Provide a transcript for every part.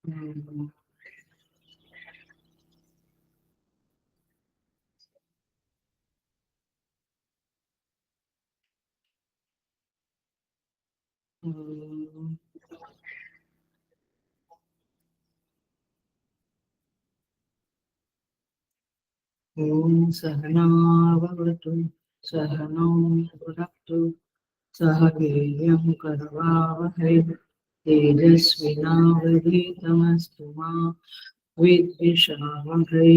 हम्म। हम्म। ॐ सहना भवतु सहनौ भुनक्तु सह वीर्यं करवावहै तेजस्विनावधीतमस्तु मा विद्विषावहै।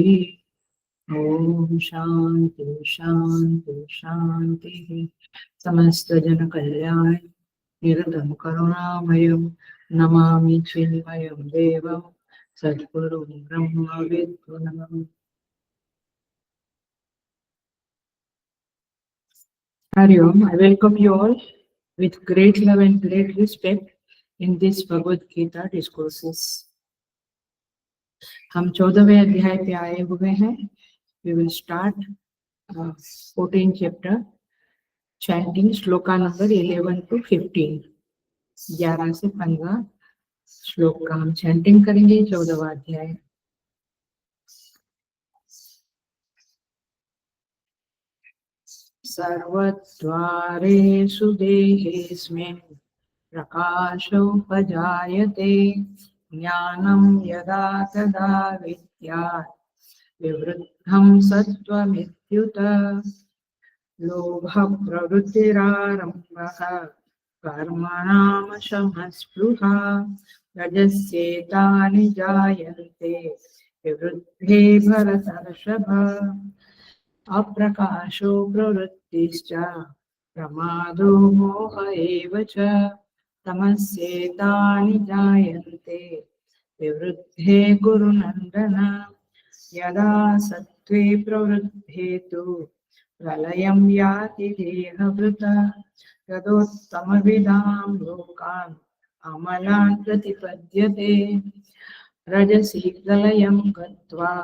ॐ शान्ति शान्ति शान्तिः। समस्त जन कल्याण निरतं करुणामयं नमामि चिन्मयं देवं सद्गुरुं ब्रह्मविद्गुरुम्। Hari Om, I welcome you all with great love and great respect in this Bhagavad Gita discourses. हम 14वें अध्याय पे आए हुए हैं. We will start 14th chapter, chanting shloka number 11 to 15. 11 से 15 श्लोक का हम चैंटिंग करेंगे. 14वां अध्याय. सर्वद्वारेषु देहेऽस्मिन् प्रकाशोपजायते ज्ञानं यदा तदा विद्यात् विवृद्धं सत्त्वमित्युत लोभः प्रवृत्तिरारम्भः कर्मणामशमस्पृहा रजस्येतानि जायन्ते विवृद्धे भरतर्षभ अप्रकाशो प्रवृत्तिश्च प्रमादो मोह एव च तमस्येतानि जायन्ते विवृद्धे गुरुनन्दन यदा सत्त्वे प्रवृद्धे तु प्रलयं याति देहभृत तदोत्तमविदां लोकान् अमलान् प्रतिपद्यते रजसि प्रलयं गत्वा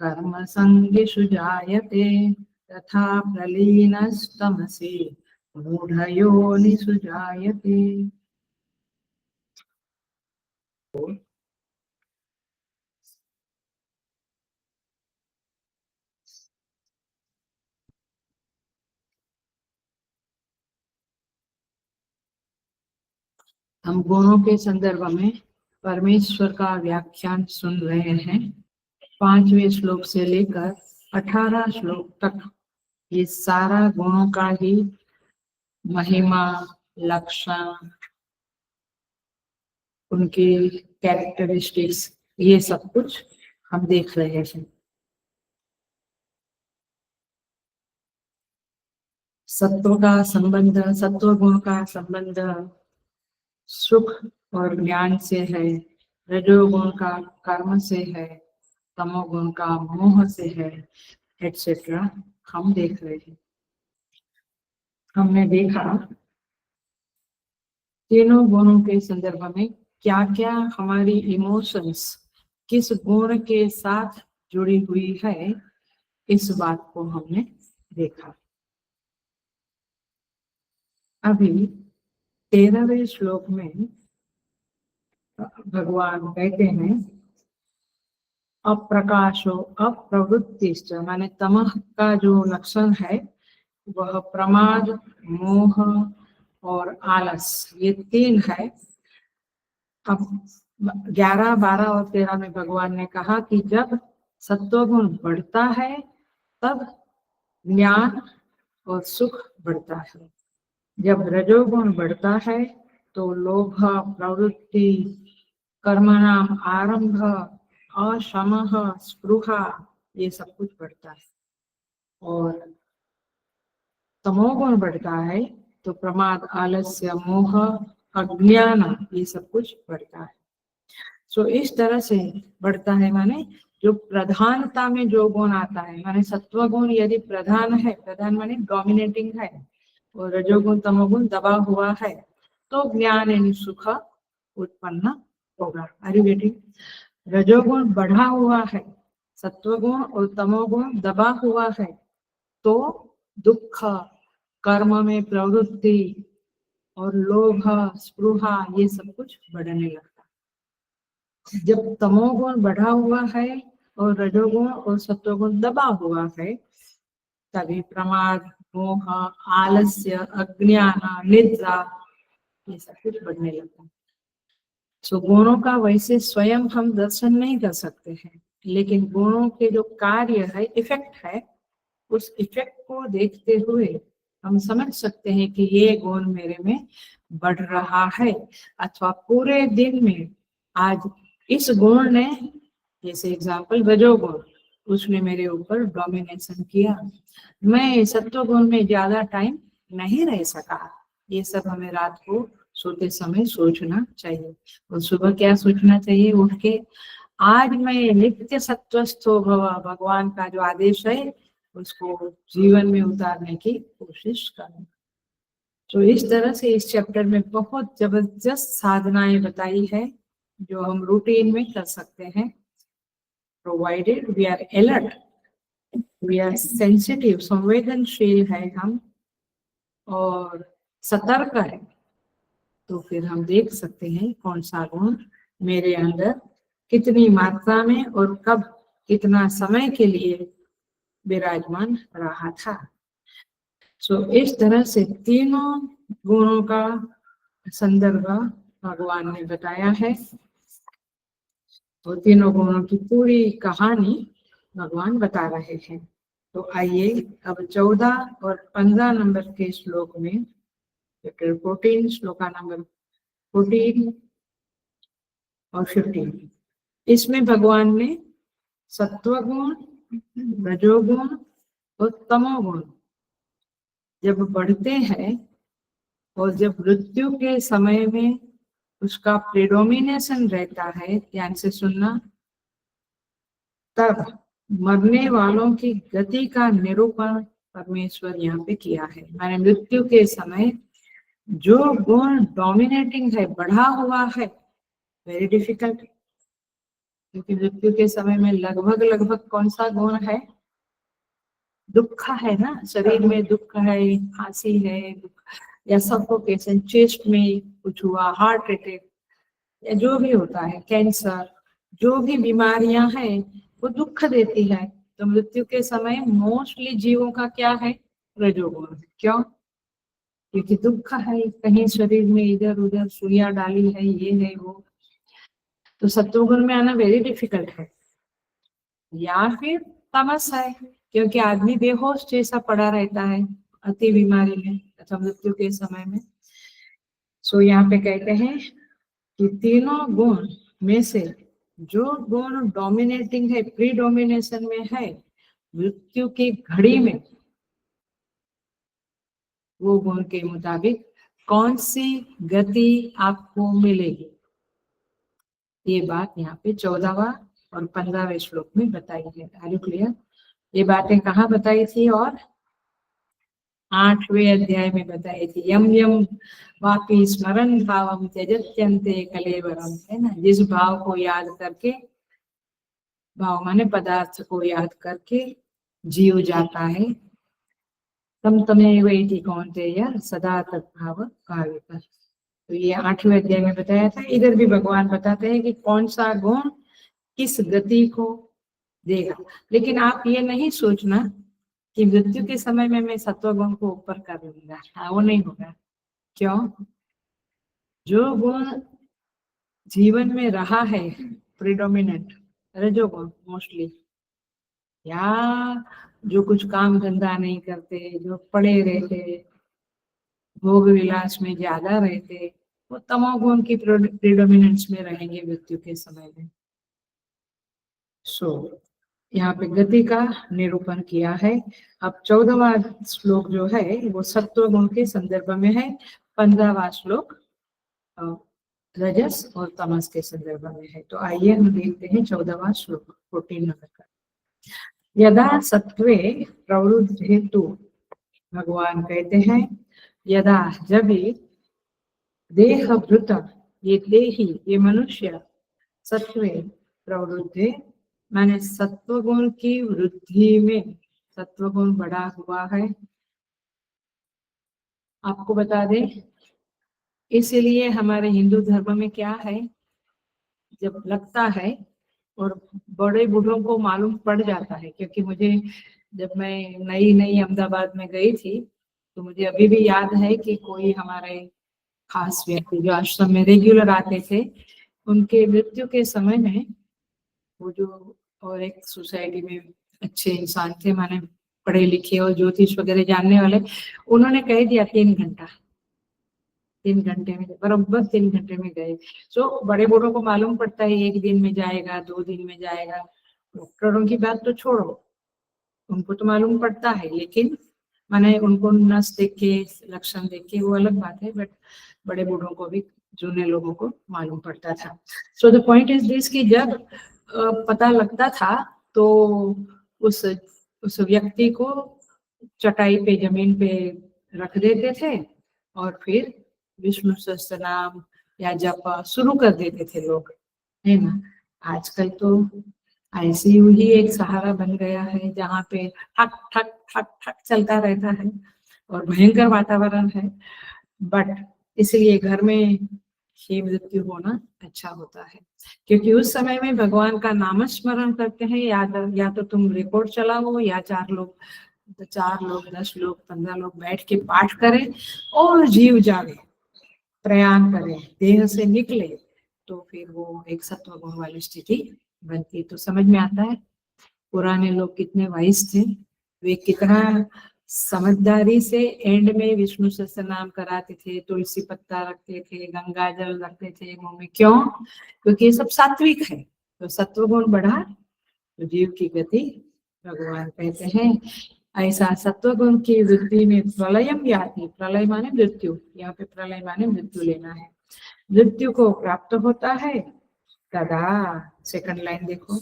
कर्मसङ्गिषु जायते तथा प्रलीनस्तमसि मूढयोनिषु जायते. हम गुणों के संदर्भ में परमेश्वर का व्याख्यान सुन रहे हैं. 5वें श्लोक से लेकर 18 श्लोक तक ये सारा गुणों का ही महिमा, लक्षण, उनकी कैरेक्टरिस्टिक्स, ये सब कुछ हम देख रहे हैं. सत्व का संबंध, सत्व गुण का संबंध सुख और ज्ञान से है, रजोगुण का कर्म से है, तमोगुण का मोह से है, एटसेट्रा हम देख रहे हैं. हमने देखा तीनों गुणों के संदर्भ में क्या क्या हमारी इमोशंस किस गुण के साथ जुड़ी हुई है, इस बात को हमने देखा. अभी 13वें श्लोक में भगवान कहते हैं अप्रकाशो अप्रवृत्तिश्च, माने तमः का जो लक्षण है वह प्रमाद, मोह और आलस, ये तीन है. अब 11, 12 और 13 में भगवान ने कहा कि जब सत्वगुण बढ़ता है तब ज्ञान और सुख बढ़ता है. जब रजोगुण बढ़ता है तो लोभ, प्रवृत्ति, कर्मणाम आरंभ, अशमः, स्पृहा, ये सब कुछ बढ़ता है. और तमोगुण बढ़ता है तो प्रमाद, आलस्य, मोह, अज्ञान, ये सब कुछ बढ़ता है. सो इस तरह से बढ़ता है, माने जो प्रधानता में जो गुण आता है, माने सत्व गुण यदि प्रधान है, प्रधान माने डोमिनेटिंग है, और रजोगुण तमोगुण दबा हुआ है, तो ज्ञान एवं सुख उत्पन्न होगा. Are you getting? रजोगुण बढ़ा हुआ है, सत्वगुण और तमोगुण दबा हुआ है, तो दुख, कर्म में प्रवृत्ति और लोभ, स्पृहा, ये सब कुछ बढ़ने लगता है. और तमोगुण बढ़ता है तो प्रमाद, आलस्य, मोह, अज्ञान, ये सब कुछ बढ़ता है. सो इस तरह से बढ़ता है, माने जो प्रधानता में जो गुण आता है, माने सत्व गुण यदि प्रधान है, प्रधान माने डोमिनेटिंग है, और रजोगुण तमोगुण दबा हुआ है, तो ज्ञान एवं सुख उत्पन्न होगा. Are you getting? रजोगुण बढ़ा हुआ है, सत्वगुण और तमोगुण दबा हुआ है, तो दुख, कर्म में प्रवृत्ति और लोभ, स्पृहा, ये सब कुछ बढ़ने लगता है. जब तमोगुण बढ़ा हुआ है और रजोगुण और सत्वगुण दबा हुआ है, तभी प्रमाद, मोह, आलस्य, अज्ञान, निद्रा ये सब कुछ बढ़ने लगता है। सो गुणों का वैसे स्वयं हम दर्शन नहीं कर सकते हैं, लेकिन गुणों के जो कार्य है, इफेक्ट है, उस इफेक्ट को देखते हुए हम समझ सकते हैं कि ये गुण मेरे में बढ़ रहा है, अथवा पूरे दिन में आज इस गुण ने, जैसे एग्जाम्पल रजोगुण, उसने मेरे ऊपर डोमिनेशन किया, मैं सत्व गुण में ज्यादा टाइम नहीं रह सका। ये सब हमें रात को सोते समय सोचना चाहिए। और सुबह क्या सोचना चाहिए उठ के, आज मैं नित्य सत्वस्थो भव, भगवान का जो आदेश है उसको जीवन में उतारने की कोशिश करना। तो इस तरह से इस चैप्टर में बहुत जबरदस्त साधनाएं बताई है जो हम रूटीन में कर सकते हैं, provided we are alert, we are sensitive, संवेदनशील है हम और सतर्क है, तो फिर हम देख सकते हैं कौन सा गुण मेरे अंदर कितनी मात्रा में और कब कितना समय के लिए विराजमान रहा था। सो इस तरह से तीनों गुणों का संदर्भ भगवान ने बताया है, तो तीनों गुणों की पूरी कहानी भगवान बता रहे हैं। तो आइए अब 14 और 15 नंबर के श्लोक में, चैप्टर 14 श्लोका नंबर 14 और 15, इसमें भगवान ने सत्वगुण, रजोगुण और तमोगुण जब बढ़ते हैं और जब मृत्यु के समय में उसका प्रेडोमिनेशन रहता है, ध्यान से सुनना, तब मरने वालों की गति का निरूपण परमेश्वर यहाँ पे किया है। माने मृत्यु के समय जो गुण डोमिनेटिंग है, बढ़ा हुआ है, वेरी डिफिकल्ट, क्योंकि मृत्यु के समय में लगभग लगभग कौन सा गुण है, दुख है ना, शरीर में दुख है, खांसी है, या सफोकेशन, चेस्ट में कुछ हुआ, हार्ट अटैक या जो भी होता है, कैंसर, जो भी बीमारियां हैं वो दुख देती है। तो मृत्यु के समय मोस्टली जीवों का क्या है, रजोगुण। क्यों? क्योंकि दुख है, कहीं शरीर में इधर उधर सुइयां डाली है, ये है वो, तो सत्वगुण में आना वेरी डिफिकल्ट है। या फिर तमस है, क्योंकि आदमी बेहोश जैसा पड़ा रहता है अति बीमारी में अथवा मृत्यु के समय में। सो यहाँ पे कहते हैं कि तीनों गुण में से जो गुण डोमिनेटिंग है, प्री डोमिनेशन में है मृत्यु की घड़ी में, वो गुण के मुताबिक कौन सी गति आपको मिलेगी, ये बात यहाँ पे 14वां और 15वें श्लोक में बताई है। Are you clear? ये बातें कहाँ बताई थी? और 8वें अध्याय में बताई थी। यम यम वापी स्मरण भावम त्यजत्यन्ते कलेवरम, है ना, जिस भाव को याद करके, भाव माने पदार्थ को याद करके जीव जाता है, तम तमेव इति कौन्तेय सदा तद्भाव भावितः। तो ये 8वें अध्याय में बताया था। इधर भी भगवान बताते हैं कि कौन सा गुण किस गति को देगा। लेकिन आप ये नहीं सोचना कि मृत्यु के समय में मैं सत्व गुण को ऊपर कर लूंगा, हाँ, वो नहीं होगा। क्यों? जो गुण जीवन में रहा है प्रिडोमिनेंट, रजोगुण मोस्टली, या जो कुछ काम धंधा नहीं करते, जो पड़े रहते, भोग विलास में ज्यादा रहते, वो तमोगुण की प्रिडोमिनेंस में रहेंगे मृत्यु के समय में। सो यहाँ पे गति का निरूपण किया है। अब 14वां श्लोक जो है वो सत्व गुण के संदर्भ में है, 15वां श्लोक रजस और तमस के संदर्भ में है। तो आइए हम देखते हैं 14वां श्लोक 14 नंबर का। यदा सत्वे प्रवृत्ति हेतु, भगवान कहते हैं यदा, जब देह भृत, ये देही, ये मनुष्य, सत्वे प्रवृत्ति माने सत्वगुण की वृद्धि में, सत्वगुण बढ़ा हुआ है। आपको बता दें, इसलिए हमारे हिंदू धर्म में क्या है, जब लगता है, और बड़े बूढ़ों को मालूम पड़ जाता है, क्योंकि मुझे जब मैं नई नई अहमदाबाद में गई थी तो मुझे अभी भी याद है कि कोई हमारे खास व्यक्ति जो आश्रम में रेगुलर आते थे, उनके मृत्यु के समय में वो जो, और एक सोसाइटी में अच्छे इंसान थे, माने पढ़े लिखे और ज्योतिष वगैरह जानने वाले, उन्होंने कह दिया 3 घंटा, 3 घंटे में, बराबर 3 घंटे में गए। तो बड़े बूढ़ों को मालूम पड़ता है 1 दिन में जाएगा, 2 दिन में जाएगा। डॉक्टरों की बात तो छोड़ो, उनको तो मालूम पड़ता है, लेकिन माने उनको नस देख के, लक्षण देख के वो अलग बात है, बट बड़े बूढ़ों को भी, जूने लोगों को मालूम पड़ता था। So the point is this कि जब पता लगता था तो उस व्यक्ति को चटाई पे, जमीन पे रख देते थे और फिर विष्णु सहस्त्र नाम या जप शुरू कर देते थे लोग, है ना। आजकल तो आईसीयू ही एक सहारा बन गया है, जहाँ पे ठक ठक ठक ठक चलता रहता है और भयंकर वातावरण है, बट इसलिए घर में ही मृत्यु होना अच्छा होता है, क्योंकि उस समय में भगवान का नाम स्मरण करते हैं। या तो तुम रिकॉर्ड चलाओ, या 4 लोग, 10 लोग, 15 लोग बैठ के पाठ करें और जीव जागे, प्रयाण करें, देह से निकले, तो फिर वो एक सत्व गुण वाली स्थिति बनती। तो समझ में आता है पुराने लोग कितने वाइज थे, वे कितना समझदारी से एंड में विष्णु सहस्त्र नाम कराते थे, तुलसी पत्ता रखते थे, गंगा जल रखते थे मुंह में। क्यों? क्योंकि ये सब सात्विक है, तो सत्व गुण बढ़ा तो जीव की गति, भगवान कहते हैं ऐसा सत्व गुण की वृद्धि में प्रलयम याति, प्रलय माने मृत्यु, यहाँ पे प्रलय माने मृत्यु लेना है, मृत्यु को प्राप्त होता है। तदा, सेकंड लाइन देखो,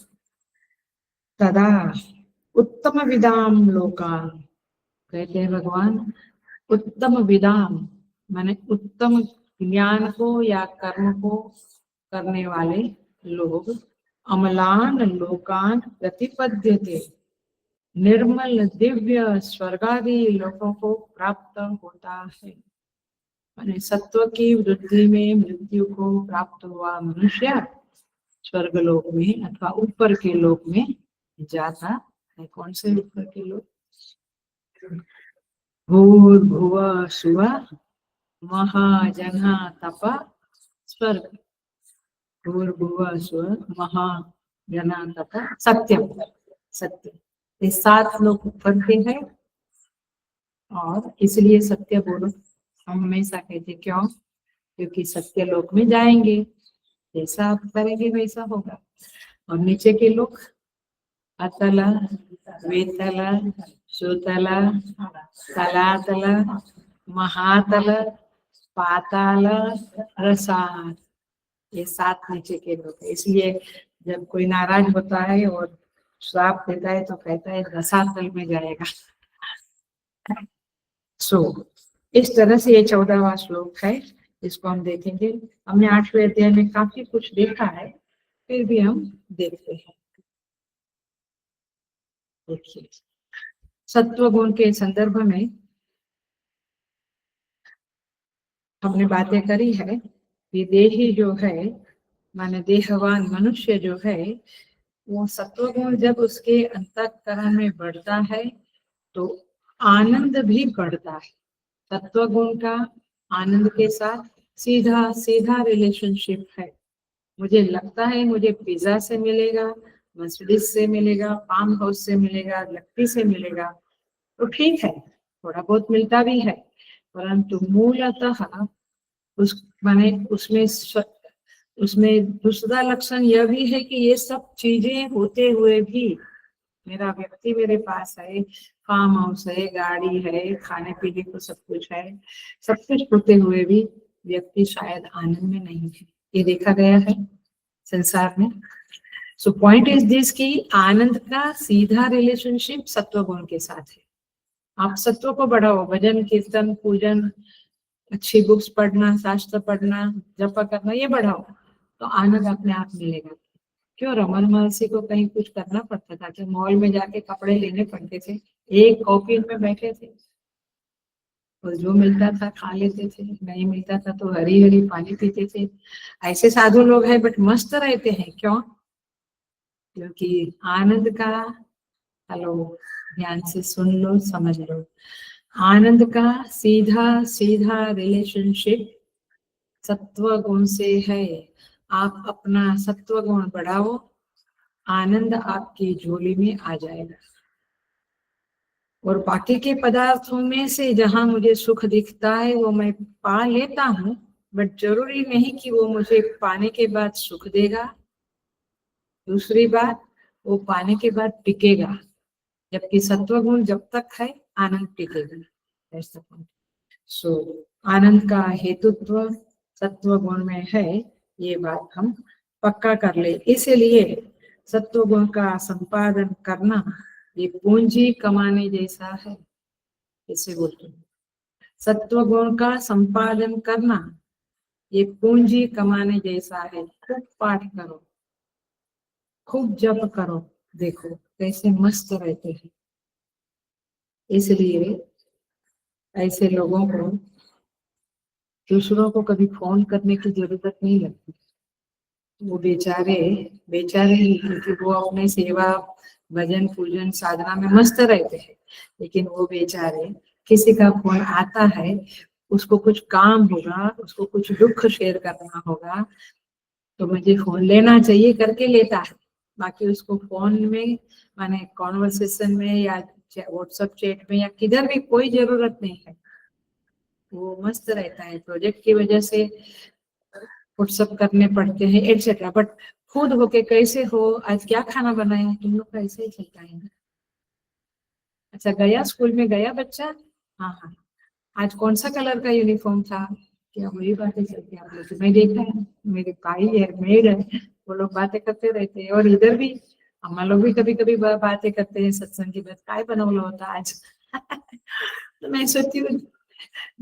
तदा उत्तम विदाम लोकान, कहते हैं भगवान उत्तम विदाम माने उत्तम ज्ञान को या कर्म को करने वाले लोग, अमलान लोकान प्रतिपद्यते, निर्मल दिव्य स्वर्गादि लोकों को प्राप्त होता है। माने सत्व की वृद्धि में मृत्यु को प्राप्त हुआ मनुष्य स्वर्ग लोक में अथवा ऊपर के लोक में जाता है। कौन से ऊपर के लोक? भूर्भुवः सुवः महाजनः तपः स्वर्ग, भूर्भुवः सुवः महाजनः तपः सत्यम, सत्य, ये 7 लोग ऊपर के हैं, और इसलिए सत्य बोलो हम हमेशा कहते। क्यों? क्योंकि सत्य लोक में जाएंगे, जैसा आप करेंगे वैसा होगा। और नीचे के लोग अतल, वेतल, सुतल, तलातल, महातल, पाताल, रसाल, ये 7 नीचे के लोग है। इसलिए जब कोई नाराज होता है और श्राप देता है तो कहता है रसातल में जाएगा। इस तरह से ये 14वां श्लोक है, इसको हम देखेंगे। हमने 8वें अध्याय में काफी कुछ देखा है, फिर भी हम देखते हैं। देखिए, सत्व गुण के संदर्भ में हमने बातें करी है कि देही जो है, माने देहवान मनुष्य जो है, वो सत्व गुण जब उसके अंतःकरण में बढ़ता है तो आनंद भी बढ़ता है। सत्व गुण का आनंद के साथ सीधा सीधा रिलेशनशिप है। मुझे लगता है मुझे पिज्जा से मिलेगा, मर्सिडीज से मिलेगा, फार्म हाउस से मिलेगा, लक्की से मिलेगा, तो ठीक है, थोड़ा बहुत मिलता भी है, परंतु मूलतः उस माने उसमें दूसरा लक्षण यह भी है कि ये सब चीजें होते हुए भी मेरा व्यक्ति मेरे पास है, फार्म हाउस है, गाड़ी है, खाने पीने को सब कुछ है, सब कुछ होते हुए भी व्यक्ति शायद आनंद में नहीं है। ये देखा गया है संसार में। सो पॉइंट इज दिस कि आनंद का सीधा रिलेशनशिप सत्व गुण के साथ है। आप सत्व को बढ़ाओ, भजन कीर्तन पूजन, अच्छी बुक्स पढ़ना, शास्त्र पढ़ना, जप करना, ये बढ़ाओ तो आनंद अपने आप मिलेगा। क्यों रमन महर्षि को कहीं कुछ करना पड़ता था? कि मॉल में जाके कपड़े लेने पड़ते थे, एक कॉफी में बैठे थे, और जो मिलता था खा लेते थे, नहीं मिलता था तो हरी हरी पानी पीते थे। ऐसे साधु लोग हैं बट मस्त रहते हैं, क्यों? क्योंकि आनंद का, हेलो, ध्यान से सुन लो, समझ लो, आनंद का सीधा सीधा रिलेशनशिप सत्व गुण से है। आप अपना सत्व गुण बढ़ाओ, आनंद आपकी झोली में आ जाएगा। और बाकी के पदार्थों में से जहां मुझे सुख दिखता है वो मैं पा लेता हूँ, बट जरूरी नहीं कि वो मुझे पाने के बाद सुख देगा। दूसरी बात, वो पाने के बाद टिकेगा, जबकि सत्व गुण जब तक है आनंद टिकेगा। ऐसा सो आनंद का हेतुत्व सत्व गुण में है, ये बात हम पक्का कर ले। इसलिए सत्व गुण का संपादन करना ये पूंजी कमाने जैसा है, इसे बोलते हैं। सत्व गुण का संपादन करना ये पूंजी कमाने जैसा है। खूब पाठ करो, खूब जप करो, देखो कैसे मस्त रहते हैं। इसलिए ऐसे लोगों को दूसरों को कभी फोन करने की जरूरत नहीं लगती। वो बेचारे बेचारे ही, क्योंकि वो अपने सेवा भजन पूजन साधना में मस्त रहते हैं। लेकिन वो बेचारे, किसी का फोन आता है, उसको कुछ काम होगा, उसको कुछ दुख शेयर करना होगा, तो मुझे फोन लेना चाहिए करके लेता है। बाकी उसको फोन में, माने कॉन्वर्सेशन में या व्हाट्सएप चैट में या किधर भी कोई जरूरत नहीं है। वो मस्त रहता है, प्रोजेक्ट की वजह से व्हाट्सएप करने पड़ते हैं एटसेट्रा, बट खुद होके कैसे हो, आज क्या खाना बनाया, तुम लोग का ऐसे ही चलता है ना। अच्छा, गया स्कूल में गया बच्चा? हाँ हाँ। आज कौन सा कलर का यूनिफॉर्म था? क्या वही बातें चलती है आप लोग? मैं देखा है, मेरे भाई है, मेड है, वो लोग बातें करते रहते हैं। और इधर भी अम्मा लोग भी कभी कभी बातें करते हैं सत्संग की बात, काय बनवला होता आज? तो मैं सोचती हूँ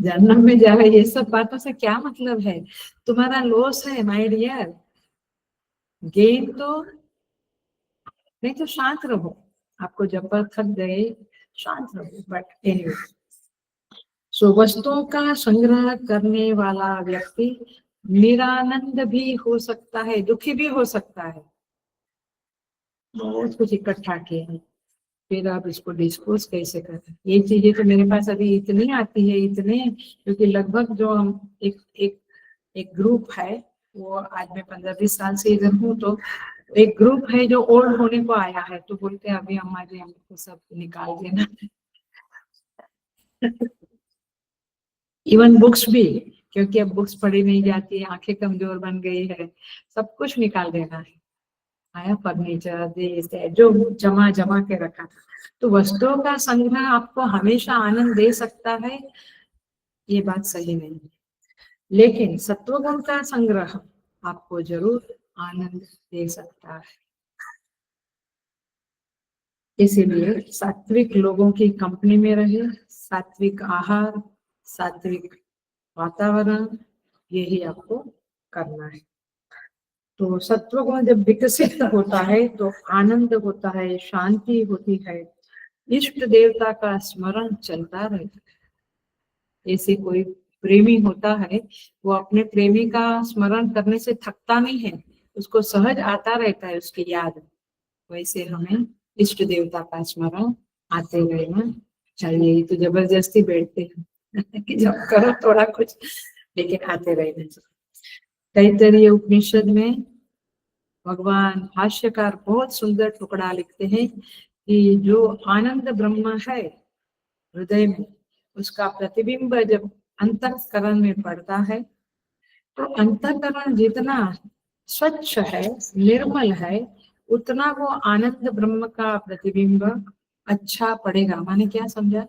जन्म में जाए, ये सब बातों से क्या मतलब है? तुम्हारा लॉस है माय डियर, गेन तो नहीं। तो शांत रहो, आपको जब पर थक गए शांत रहो। बट एनीवे, सो वस्तुओं का संग्रह करने वाला व्यक्ति निरानंद भी हो सकता है, दुखी भी हो सकता है। बहुत कुछ इकट्ठा किए हैं, फिर आप इसको डिस्पोज कैसे करें? ये चीजें तो मेरे पास अभी इतनी आती है, इतने, क्योंकि लगभग जो हम एक एक एक ग्रुप है, वो आज मैं 15-20 साल से इधर हूँ, तो एक ग्रुप है जो ओल्ड होने को आया है, तो बोलते हैं अभी अम्मा जी हमको सब निकाल देना। इवन बुक्स भी, क्योंकि अब बुक्स पढ़ी नहीं जाती है, आंखें कमजोर बन गई है, सब कुछ निकाल देना है। आया फर्नीचर, देश है जो जमा जमा के रखा था। तो वस्तुओं का संग्रह आपको हमेशा आनंद दे सकता है, ये बात सही नहीं है। लेकिन सत्वगुण का संग्रह आपको जरूर आनंद दे सकता है। इसीलिए सात्विक लोगों की कंपनी में रहे, सात्विक आहार, सात्विक वातावरण, यही आपको करना है। तो सत्वगुण जब विकसित होता है तो आनंद होता है, शांति होती है, इष्ट देवता का स्मरण चलता रहता है। ऐसे कोई प्रेमी होता है, वो अपने प्रेमी का स्मरण करने से थकता नहीं है, उसको सहज आता रहता है उसकी याद। वैसे हमें इष्ट देवता का स्मरण आते रहना चाहिए। तो जबरदस्ती बैठते हैं कि जब करो थोड़ा कुछ, लेकिन आते रहना चाहिए। तैत्तरीय उपनिषद में भगवान भाष्यकार बहुत सुंदर टुकड़ा लिखते हैं कि जो आनंद ब्रह्म है हृदय में, उसका प्रतिबिंब जब अंतःकरण में पड़ता है, तो अंतःकरण जितना स्वच्छ है, निर्मल है, उतना वो आनंद ब्रह्म का प्रतिबिंब अच्छा पड़ेगा। माने क्या समझा?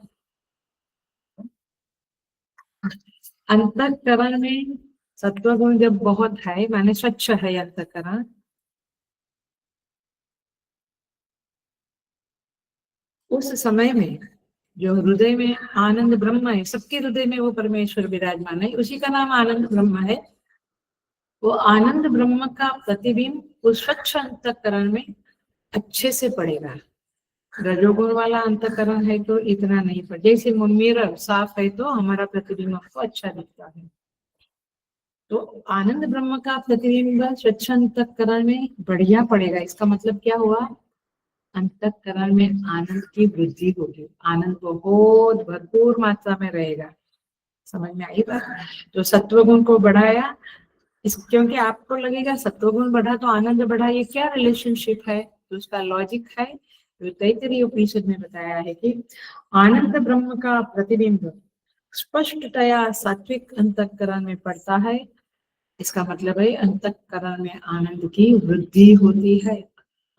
अंतःकरण में सत्वगुण जब बहुत है, माने स्वच्छ है अंतःकरण, उस समय में जो हृदय में आनंद ब्रह्म है, सबके हृदय में वो परमेश्वर विराजमान है, उसी का नाम आनंद ब्रह्म है। वो आनंद ब्रह्म का प्रतिबिंब उस स्वच्छ अंतःकरण में अच्छे से पड़ेगा। रजोगुण वाला अंतःकरण है तो इतना नहीं, पर जैसे मिरर साफ है तो हमारा प्रतिबिंब हमको अच्छा दिखता है। तो आनंद ब्रह्म का प्रतिबिंब स्वच्छ अंतःकरण में बढ़िया पड़ेगा। इसका मतलब क्या हुआ, अंतःकरण में आनंद की वृद्धि होगी, आनंद बहुत भरपूर मात्रा में रहेगा। समझ में आई बात? तो सत्वगुण को बढ़ाया, इस क्योंकि आपको लगेगा सत्वगुण बढ़ा तो आनंद बढ़ा, ये क्या रिलेशनशिप है? तो उसका लॉजिक है, तो तैत्तिरीय उपनिषद में बताया है कि आनंद ब्रह्म का प्रतिबिंब स्पष्टतया सात्विक अंतःकरण में पड़ता है। इसका मतलब है अंतःकरण में आनंद की वृद्धि होती है,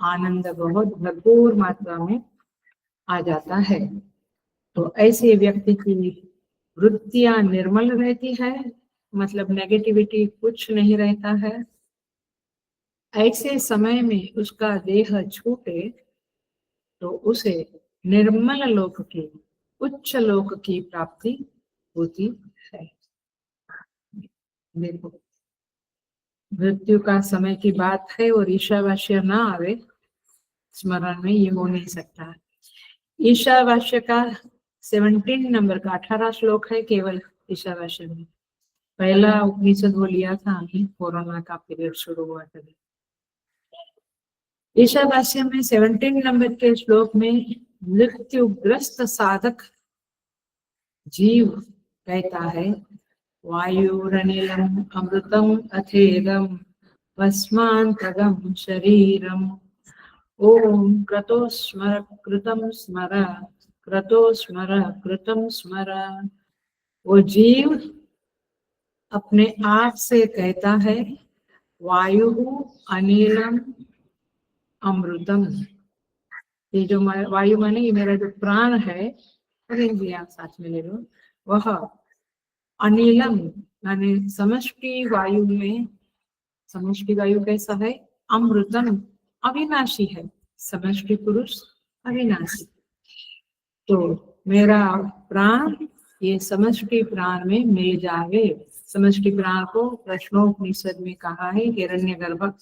आनंद बहुत भरपूर मात्रा में आ जाता है। तो ऐसे व्यक्ति की वृत्तियां निर्मल रहती है, मतलब नेगेटिविटी कुछ नहीं रहता है। ऐसे समय में उसका देह छूटे तो उसे निर्मल लोक की, उच्च लोक की प्राप्ति होती है। देखो, मृत्यु का समय की बात है और ईशावास्य ना आवे स्मरण में, ये हो नहीं सकता। ईशावास्य का 17 नंबर का 18 श्लोक है केवल ईशावास्य में। पहला उपनिषद वो लिया था हमने, कोरोना का पीरियड शुरू हुआ तभी। ईशावास्य में 17 नंबर के श्लोक में मृत्युग्रस्त साधक जीव कहता है, वायुरनिलम अमृतम अथेदम भस्मान्तगम शरीरम ओम क्रतो स्मर कृतम स्मर, क्रतो स्मर कृतम स्मर। वो जीव अपने आप से कहता है, वायु अनिलम अमृतम, ये जो वायु माने ये मेरा जो प्राण है, अरे आप साथ में ले लो, वह अनिलम माने समष्टि वायु में, समष्टि वायु कैसा है, अमृतम अविनाशी है, समष्टि पुरुष अविनाशी। तो मेरा प्राण ये समष्टि प्राण में मिल जावे। समष्टि प्राण को प्रश्नोपनिषद में कहा है हिरण्यगर्भ।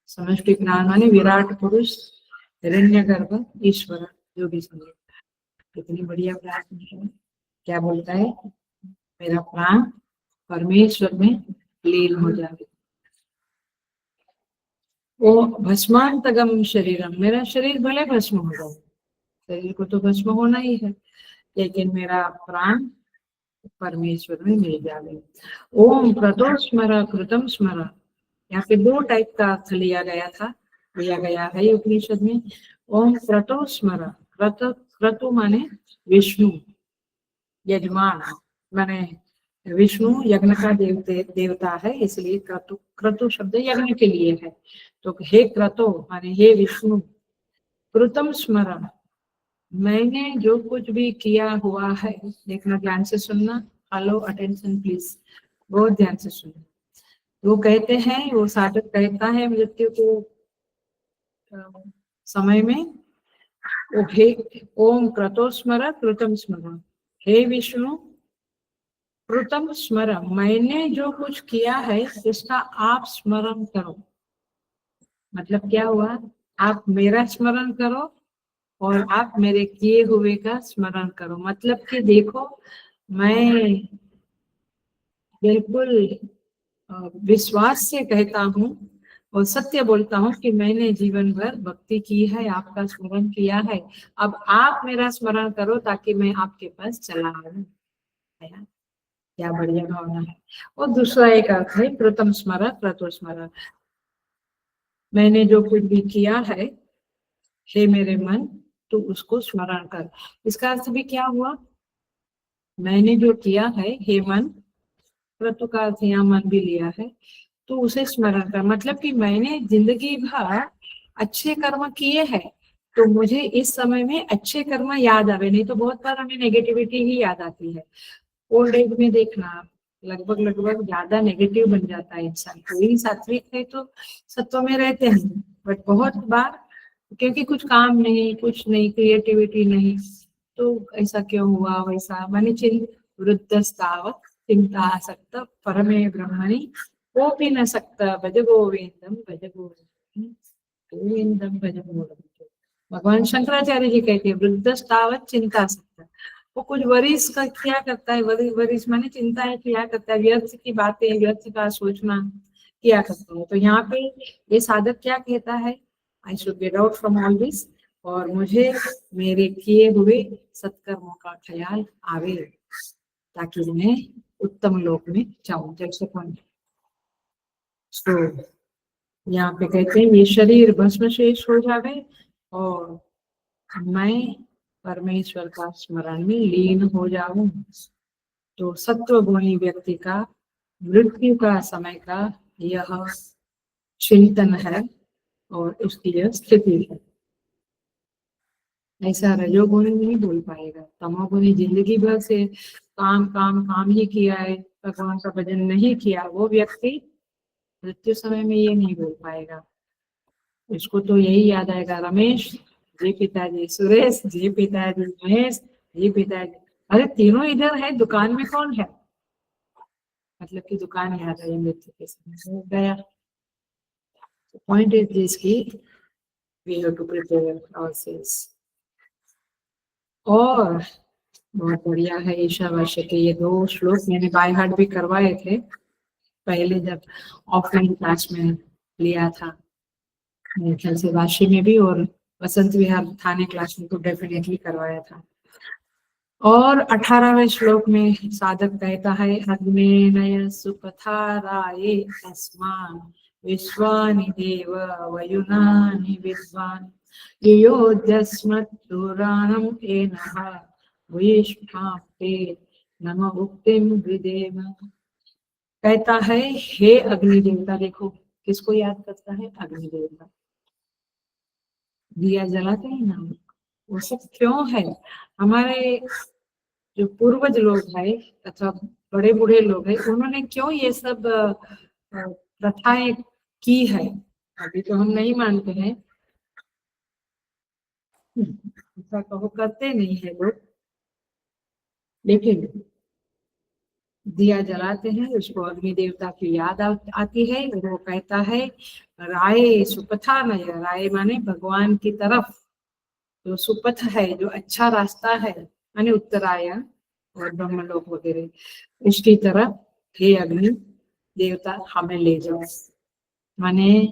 समष्टि प्राण माने विराट पुरुष, हिरण्यगर्भ ईश्वर, जो भी समझे। कितनी बढ़िया प्रार्थना है। क्या बोलता है, मेरा प्राण परमेश्वर में लीन हो जाए। वो भस्मांतगम शरीरम, मेरा शरीर भले भस्म हो जाए, शरीर को तो भस्म होना ही है, लेकिन मेरा प्राण परमेश्वर में मिल जाए। ओम क्रतो स्मर कृतम स्मर, यहाँ पे 2 टाइप का अर्थ लिया गया है उपनिषद में। ओम क्रतो स्मर, क्रतु माने विष्णु, यजमान माने विष्णु यज्ञ का देवता है, इसलिए क्रतु शब्द यज्ञ के लिए है। तो हे क्रतो माने हे विष्णु, कृतम स्मरण, मैंने जो कुछ भी किया हुआ है, देखना ध्यान से सुनना, हेलो अटेंशन प्लीज, बहुत ध्यान से सुनना। वो कहते हैं, वो साधक कहता है मृत्यु को समय में, ओ हे ओम क्रतो स्मर कृतम स्मरण, हे विष्णु कृतम स्मर, मैंने जो कुछ किया है उसका आप स्मरण करो। मतलब क्या हुआ, आप मेरा स्मरण करो और आप मेरे किए हुए का स्मरण करो। मतलब कि देखो, मैं बिल्कुल विश्वास से कहता हूँ और सत्य बोलता हूँ कि मैंने जीवन भर भक्ति की है, आपका स्मरण किया है, अब आप मेरा स्मरण करो ताकि मैं आपके पास चला आऊं। क्या बढ़िया भावना है। और दूसरा एक अर्थ है कृतम स्मर क्रतो स्मर, मैंने जो कुछ भी किया है हे मेरे मन, तू उसको स्मरण कर। इसका अर्थ भी क्या हुआ, मैंने जो किया है हे मन, क्रतु का अर्थ यहाँ मन भी लिया है, तो उसे स्मरण कर। मतलब कि मैंने जिंदगी भर अच्छे कर्म किए हैं, तो मुझे इस समय में अच्छे कर्म याद आवे, नहीं तो बहुत बार हमें नेगेटिविटी ही याद आती है। ओल्ड एज में देखना लगभग ज्यादा नेगेटिव बन जाता है इंसान। कोई सात्विक है तो सत्व में रहते हैं, बट बहुत बार क्योंकि कुछ काम नहीं, कुछ नहीं, क्रिएटिविटी नहीं, तो ऐसा क्यों हुआ वैसा, माने वृद्धस्तावत् चिंता आसक्त परमे ब्रह्मणि कोपि न सकता भज गोविंदम भज गोविंदम गोविंदम भज गोविंदम। भगवान शंकराचार्य जी कहते हैं वृद्धस्तावत चिंता सकता। वो कुछ वरिष्ठ का क्या करता है, वरिष्ठ माने चिंता है क्या करता है, व्यर्थ की बातें, व्यर्थ का सोचना क्या करता है। तो यहाँ पे ये साधक क्या कहता है, I should get out from all this, और मुझे मेरे किए हुए सत्कर्मों का ख्याल आवे ताकि मैं उत्तम लोक में जाऊं। जैसे तो यहाँ पे कहते हैं ये शरीर भस्म शेष हो जावे और मैं परमेश्वर का स्मरण में लीन हो जाऊं। तो सत्व गुणी व्यक्ति का मृत्यु का समय का यह चिंतन है और उसकी यह स्थिति है। ऐसा रजोगुणी नहीं बोल पाएगा। तमोगुणी जिंदगी भर से काम काम काम ही किया है, भगवान का भजन नहीं किया, वो व्यक्ति मृत्यु समय में ये नहीं बोल पाएगा। इसको तो यही याद आएगा, रमेश जी पिताजी, सुरेश जी पिताजी, महेश जी पिताजी। अरे तीनों इधर है, दुकान में कौन है, मतलब कि दुकान याद आई मृत्यु के समय हो गया। पॉइंट इज दिस की we have to prepare ourselves. और बहुत बढ़िया है ईशावास्य के ये 2 श्लोक मैंने बाय हार्ट भी करवाए थे पहले जब ऑफलाइन क्लास में लिया था, मेरे ख्याल से वाशी में भी और वसंत विहार थाने क्लास में तो डेफिनेटली करवाया था। और 18वें श्लोक में साधक कहता है अग्नेनय सुपथाराये अस्मान् विश्वानि देव वयुनानि विद्वान् युयोध्यस्मत्पुराणं एनः भूयिष्ठां ते नम उक्तिं विदेम। कहता है हे अग्नि देवता, देखो किसको याद करता है, अग्नि देवता। दिया जलाते हैं ना, वो सब क्यों है, हमारे जो पूर्वज लोग हैं अथवा बड़े बूढ़े लोग हैं उन्होंने क्यों ये सब प्रथाएं की है। अभी तो हम नहीं मानते हैं, ऐसा कहो करते नहीं है लोग, लेकिन दिया जलाते हैं उसको अग्नि देवता की याद आती है। वो कहता है राय सुपथा नय, राय माने भगवान की तरफ, जो सुपथ है जो अच्छा रास्ता है माने उत्तरायण और ब्रह्मलोक वगैरह, इसकी तरफ हे अग्नि देवता हमें ले जाओ। माने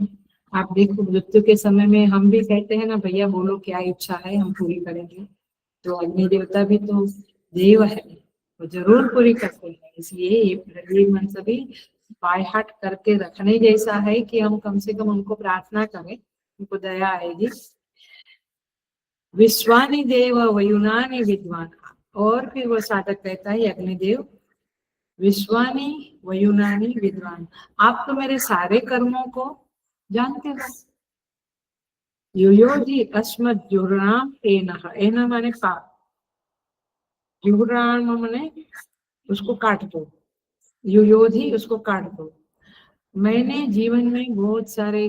आप देखो मृत्यु के समय में हम भी कहते हैं ना भैया बोलो क्या इच्छा है हम पूरी करेंगे, तो अग्नि देवता भी तो देव है, वो जरूर पूरी करते हैं। इसलिए ये मन सभी बाय हार्ट करके रखने जैसा है कि हम कम से कम उनको प्रार्थना करें, उनको दया आएगी। विश्वानि देव वयुनानि विद्वान, और फिर वो साधक कहता है अग्निदेव विश्वानि वयुनानि विद्वान, आप तो मेरे सारे कर्मों को जानते हो। युयोधि अस्मत् जुर्णाम एनः, एनः माने पाप, जुर्णाम माने उसको काट दो, युयोधि उसको काट दो। मैंने जीवन में बहुत सारे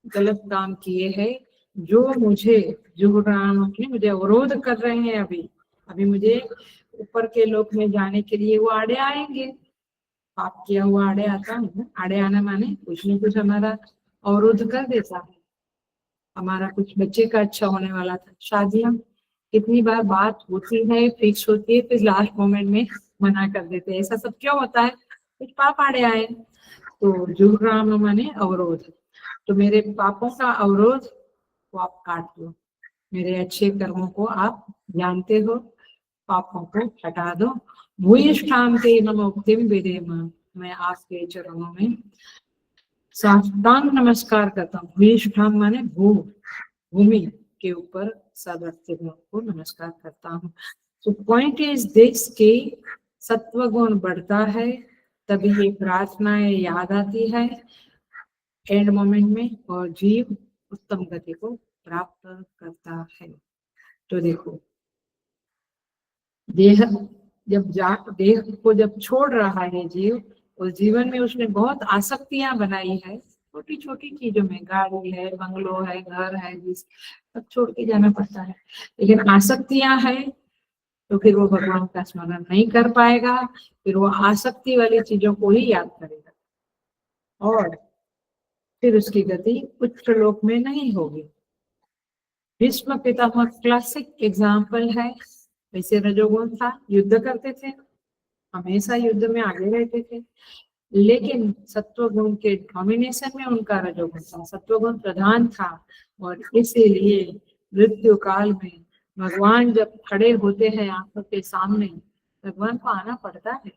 गलत काम किए हैं जो मुझे जुर्णाम मुझे अवरोध कर रहे हैं। अभी मुझे ऊपर के लोक में जाने के लिए वो आड़े आएंगे, पाप किया हुआ आड़े आता है। आड़े आना माने कुछ न कुछ हमारा अवरोध कर देता है। हमारा कुछ बच्चे का अच्छा होने वाला था, शादियां कितनी बार बात होती है फिक्स होती है फिर लास्ट मोमेंट में मना कर देते हैं, ऐसा सब क्यों होता है, कुछ पाप आड़े आए। तो जुर्राम माने अवरोध, तो मेरे पापों का अवरोध को आप काट दो, मेरे अच्छे कर्मों को आप जानते हो, पापों को हटा दो। भूयिष्ठाम ते नमो मुक्तिम विदेम, मैं आपके चरणों में साष्टांग नमस्कार करता हूँ। भूयिष्ठाम माने भूमि के ऊपर सब रखते हुए को नमस्कार करता हूँ। तो पॉइंट इज दिस कि सत्व गुण बढ़ता है तभी ये प्रार्थनाएं याद आती है एंड मोमेंट में, और जीव उत्तम गति को प्राप्त करता है। तो देखो देह देह को जब छोड़ रहा है जीव, उस जीवन में उसने बहुत आसक्तियां बनाई है, छोटी छोटी चीजों में, गाड़ी है, बंगलो है, घर है, जिस सब छोड़ के जाना पड़ता है। लेकिन आसक्तियां है तो फिर वो भगवान का स्मरण नहीं कर पाएगा, फिर वो आसक्ति वाली चीजों को ही याद करेगा और फिर उसकी गति उच्च लोक में नहीं होगी। भीष्म पितामह क्लासिक एग्जाम्पल है। वैसे रजोगुण था, युद्ध करते थे, हमेशा युद्ध में आगे रहते थे, लेकिन सत्वगुण के डोमिनेशन में उनका रजोगुण था, सत्वगुण प्रधान था। और इसीलिए मृत्यु काल में भगवान जब खड़े होते हैं आंखों के सामने, भगवान को आना पड़ता है।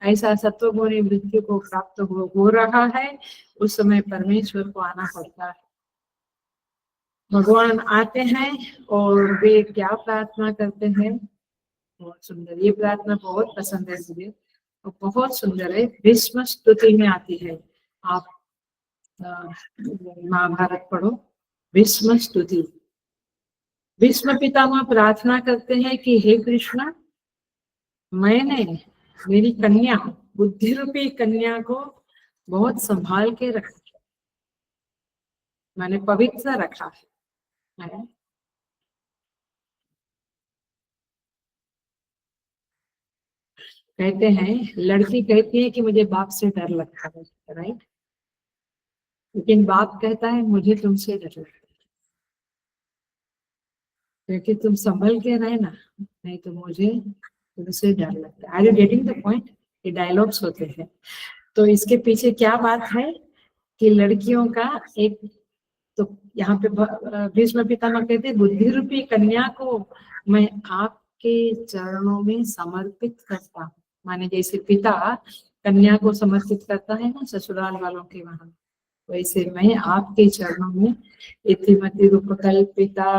ऐसा सत्वगुणी मृत्यु को प्राप्त हो रहा है, उस समय परमेश्वर को आना पड़ता है। भगवान आते हैं और वे क्या प्रार्थना करते हैं, बहुत सुंदर। ये प्रार्थना बहुत पसंद है मुझे, और बहुत सुंदर है, भीष्म स्तुति में आती है। आप महाभारत पढ़ो, भीष्म स्तुति। भीष्म पितामह प्रार्थना करते हैं कि हे कृष्ण, मैंने मेरी कन्या, बुद्धि रूपी कन्या को बहुत संभाल के रखा, मैंने पवित्र रखा है। कहते हैं, लड़की कहती है कि मुझे बाप से डर लगता है, राइट, लेकिन बाप कहता है मुझे तुमसे डर लगता है, क्योंकि तुम संभल के रहे ना, नहीं तो मुझे तुमसे डर लगता है। Are you getting the point? ये डायलॉग्स होते हैं। तो इसके पीछे क्या बात है कि लड़कियों का एक, तो यहाँ पे भीष्म पितामह कहते हैं, बुद्धि रूपी कन्या को मैं आपके चरणों में समर्पित करता हूँ। माने जैसे पिता कन्या को समर्पित करता है ना ससुराल वालों के वहां, वैसे मैं आपके चरणों में इतिमति रूपकल्पिता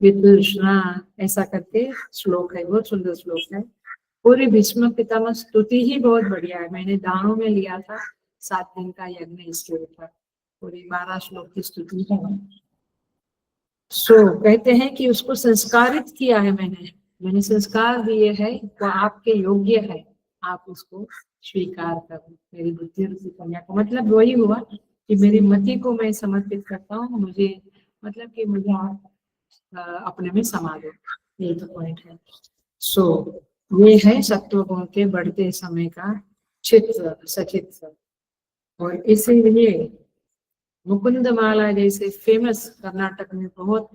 विदुषणा, ऐसा करके श्लोक है, बहुत सुंदर श्लोक है। पूरी भीष्म पितामह स्तुति ही बहुत बढ़िया है, मैंने दानों में लिया था 7 दिन का यज्ञ इसके ऊपर, पूरी 12 श्लोक की स्तुति है। कहते हैं कि उसको संस्कारित किया है मैंने संस्कार दिए है, वो आपके योग्य है, आप उसको स्वीकार करो, मेरी बुद्धि रूपी कन्या को। मतलब वही हुआ कि मेरी मति को मैं समर्पित करता हूँ, मुझे मतलब कि मुझे आप अपने में समा दो, यही तो पॉइंट है। ये है सत्वगुण के बढ़ते समय का चित्र, सचित्र। और इसीलिए मुकुंद माला जैसे फेमस, कर्नाटक में बहुत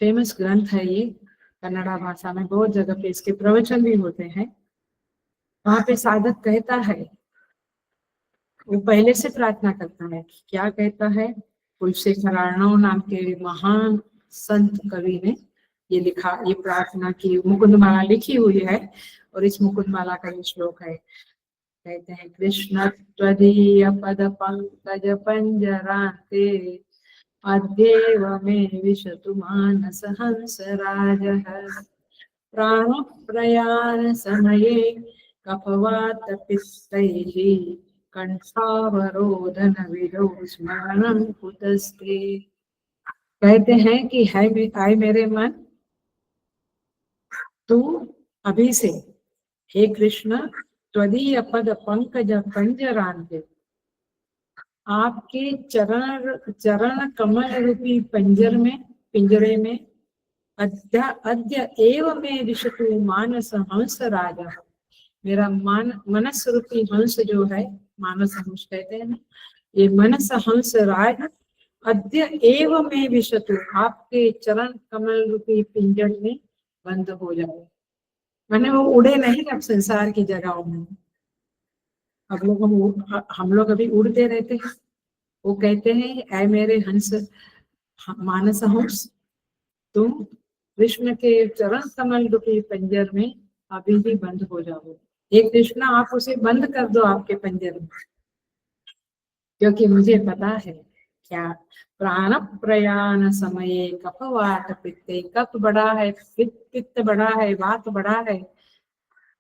फेमस ग्रंथ है ये, कन्नड़ा भाषा में बहुत जगह पे इसके प्रवचन भी होते हैं। वहां पे साधक कहता है, वो पहले से प्रार्थना करता है, क्या कहता है, कुलशेखर अर्णव नाम के महान संत कवि ने ये लिखा, ये प्रार्थना की मुकुंदमाला लिखी हुई है, और इस मुकुंदमाला का ये श्लोक है। कहते हैं, कृष्ण त्वदीय पद पंकज पंजराते अद्यैव मे विशतु मानस हंस राजः प्राण प्रयाण समये कफवात पित्तैः कंठावरोधन विदो स्मरणं कुतस्ते। कहते हैं कि हाय मेरे मन, तू अभी से, हे कृष्ण, त्वदीय पद पंकज पंजरांते, आपके चरण कमल रूपी पिंजरे में अद्य एव में विशतु मानस हंस राजा, मेरा मनस रूपी हंस जो है, मानस हंस कहते हैं ना, ये मनस हंस राज अद्य एव में विशतु, आपके चरण कमल रूपी पिंजर में बंद हो जाए। मैंने वो उड़े नहीं अब संसार की जगहों में, हम लोग अभी उड़ते रहते हैं। वो कहते हैं, ऐ मेरे हंस, मानस हंस, तुम कृष्ण के चरण कमल रूपी पंजर में अभी भी बंद हो जाओ। हे कृष्ण, आप उसे बंद कर दो आपके पंजर में, क्योंकि मुझे पता है क्या, प्राण प्रयाण समय कफवात पित्ते, कफ बड़ा है, पित्त बड़ा है, वात बड़ा है।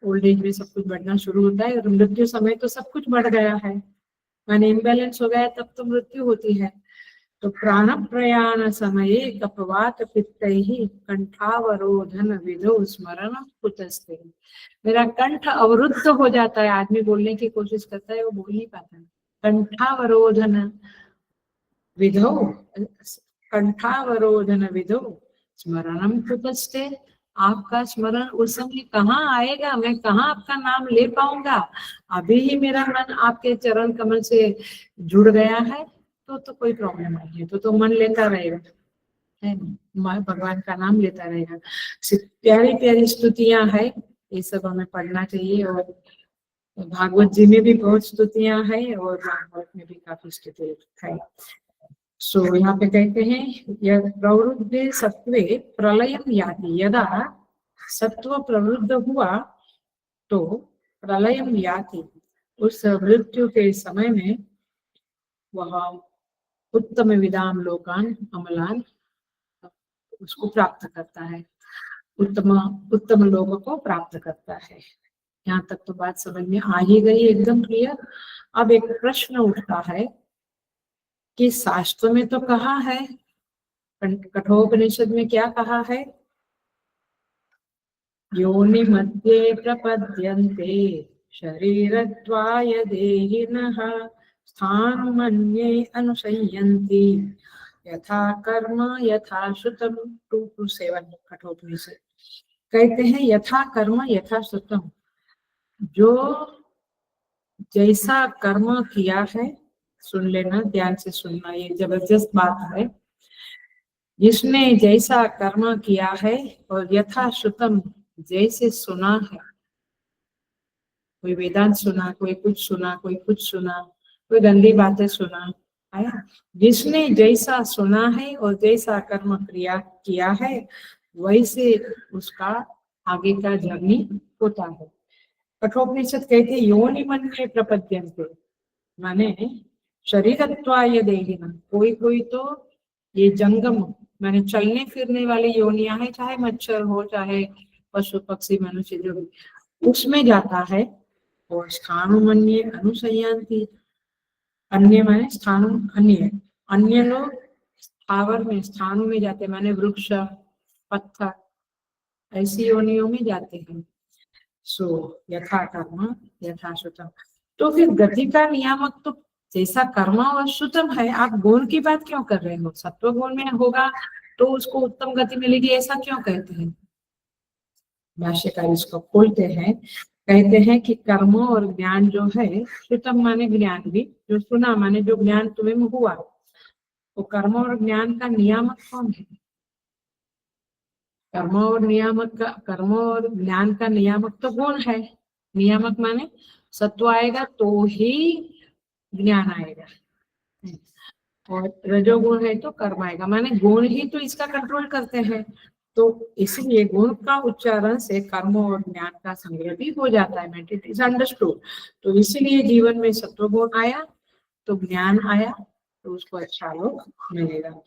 ओल्ड एज में सब कुछ बढ़ना शुरू होता है, और मृत्यु समय तो सब कुछ बढ़ गया है, मैंने इम्बैलेंस हो गया तब तो मृत्यु होती है। तो प्राण प्रयाण समय कफवात पित्तैः कंठावरोधन विधो स्मरण कुतस्ते, मेरा कंठ अवरुद्ध हो जाता है, आदमी बोलने की कोशिश करता है, वो बोल नहीं पाता है। कंठावरोधन विधो, कंठावरोधन विधो स्मरणम कुतस्ते, आपका स्मरण उस समय कहाँ आएगा, मैं कहाँ आपका नाम ले पाऊंगा, अभी ही मेरा मन आपके चरण कमल से जुड़ गया है, तो कोई प्रॉब्लम नहीं है, तो मन लेता रहेगा। है, भगवान का नाम लेता रहेगा। प्यारी प्यारी स्तुतियां है, ये सब हमें पढ़ना चाहिए। और भागवत जी में भी बहुत स्तुतियां है और भागवत में भी काफी स्तुति है। सो यहाँ पे कहते हैं यह प्रवृद्धि सत्वे प्रलयम याति, यदा सत्व प्रवृद्ध हुआ तो प्रलयम याति, उस मृत्यु के समय में वह उत्तम विदाम लोकान अमलान उसको प्राप्त करता है, उत्तम लोगों को प्राप्त करता है। यहाँ तक तो बात समझ में आ ही गई, एकदम क्लियर। अब एक प्रश्न उठता है कि शास्त्र में तो कहा है, कठोपनिषद में क्या कहा है, योनि मध्ये प्रपद्यन्ते शरीरद्वाय देहिनः स्थानमन्ये अनुसयन्ति यथा कर्म यथा श्रुतम। 2-7 कठोपनिषद कहते हैं यथा कर्म यथा श्रुतम, जो जैसा कर्म किया है, सुन लेना, ध्यान से सुनना, ये जबरदस्त बात है। जिसने जैसा कर्म किया है और यथा श्रुतम, जैसे सुना है, कोई वेदांत सुना, कोई कुछ सुना, कोई कुछ सुना, कोई गंदी बातें सुना है, जिसने जैसा सुना है और जैसा कर्म क्रिया किया है वैसे उसका आगे का जर्नी होता है। कठोपनिषद कहते योनि मन में प्रपद्यन्ते, माने शरीरत्वाय देहिनः, कोई कोई तो ये जंगम माने चलने फिरने वाली योनियां है, चाहे मच्छर हो चाहे पशु पक्षी मनुष्य, जो भी उसमें जाता है। और स्थानुमन्ये अनुसयांति, अन्य माने स्थानु अन्य, अन्य लोग स्थावर में स्थानों में जाते माने वृक्ष पत्थर ऐसी योनियों में जाते हैं। सो यथा कर्म यथा श्रुतम, तो फिर गति का नियामक तो जैसा कर्म और श्रुतम है। आप गुण की बात क्यों कर रहे हो, सत्व गुण में होगा तो उसको उत्तम गति मिलेगी, ऐसा क्यों कहते हैं। भाष्यकार इसको खोलते हैं, कहते हैं कि कर्म और ज्ञान जो है, श्रुतम माने ज्ञान भी, जो सुना माने जो ज्ञान तुम्हें हुआ, तो कर्म और ज्ञान का नियामक कौन है। कर्म और ज्ञान का नियामक तो गुण है। नियामक माने सत्व आएगा तो ही ज्ञान आएगा, और रजोगुण है तो कर्म आएगा, माने गुण ही तो इसका कंट्रोल करते हैं। तो इसलिए गुण का उच्चारण से कर्म और ज्ञान का संग्रह भी हो जाता है, इट इज अंडरस्टूड। तो इसीलिए जीवन में सत्व गुण आया तो ज्ञान आया, तो उसको अच्छा लोग मिलेगा।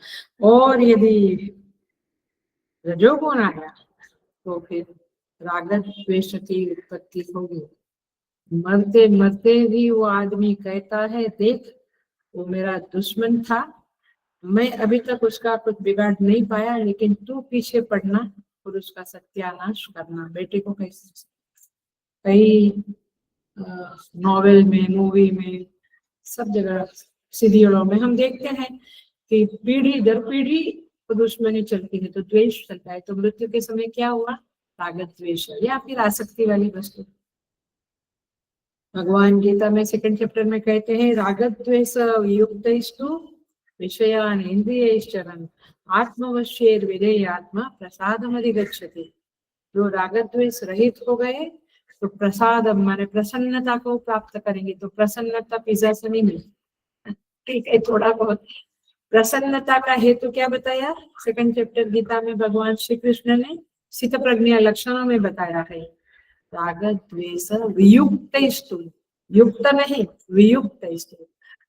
और यदि रजोगुण आया तो फिर राग द्वेष की उत्पत्ति होगी। मरते मरते भी वो आदमी कहता है, देख वो मेरा दुश्मन था, मैं अभी तक उसका कुछ बिगाड़ नहीं पाया, लेकिन तू पीछे पड़ना और उसका सत्यानाश करना। बेटे को कैसे कई नॉवेल में, मूवी में, सब जगह सीरियलों में हम देखते हैं कि पीढ़ी दर पीढ़ी दुश्मनी चलती है, तो द्वेष चलता है। तो मृत्यु के समय क्या हुआ, राग द्वेष या फिर आसक्ति वाली वस्तु। भगवान गीता में 2nd चैप्टर में कहते हैं राग द्वेष युक्तैस्तु विषयान इंद्रियैश्चरन् आत्मवश्येर विधेयात्मा प्रसादमधिगच्छति। जो राग द्वेष रहित हो गए तो प्रसाद माने प्रसन्नता को प्राप्त करेंगे। तो प्रसन्नता पिज्जा से नहीं मिलती, ठीक है, थोड़ा बहुत प्रसन्नता का हेतु क्या बताया 2nd चैप्टर गीता में भगवान श्री कृष्ण ने स्थित प्रज्ञा लक्षणों में बताया है। राग द्वेष वियुक्तैस्तु, युक्त नहीं वियुक्तैस्तु,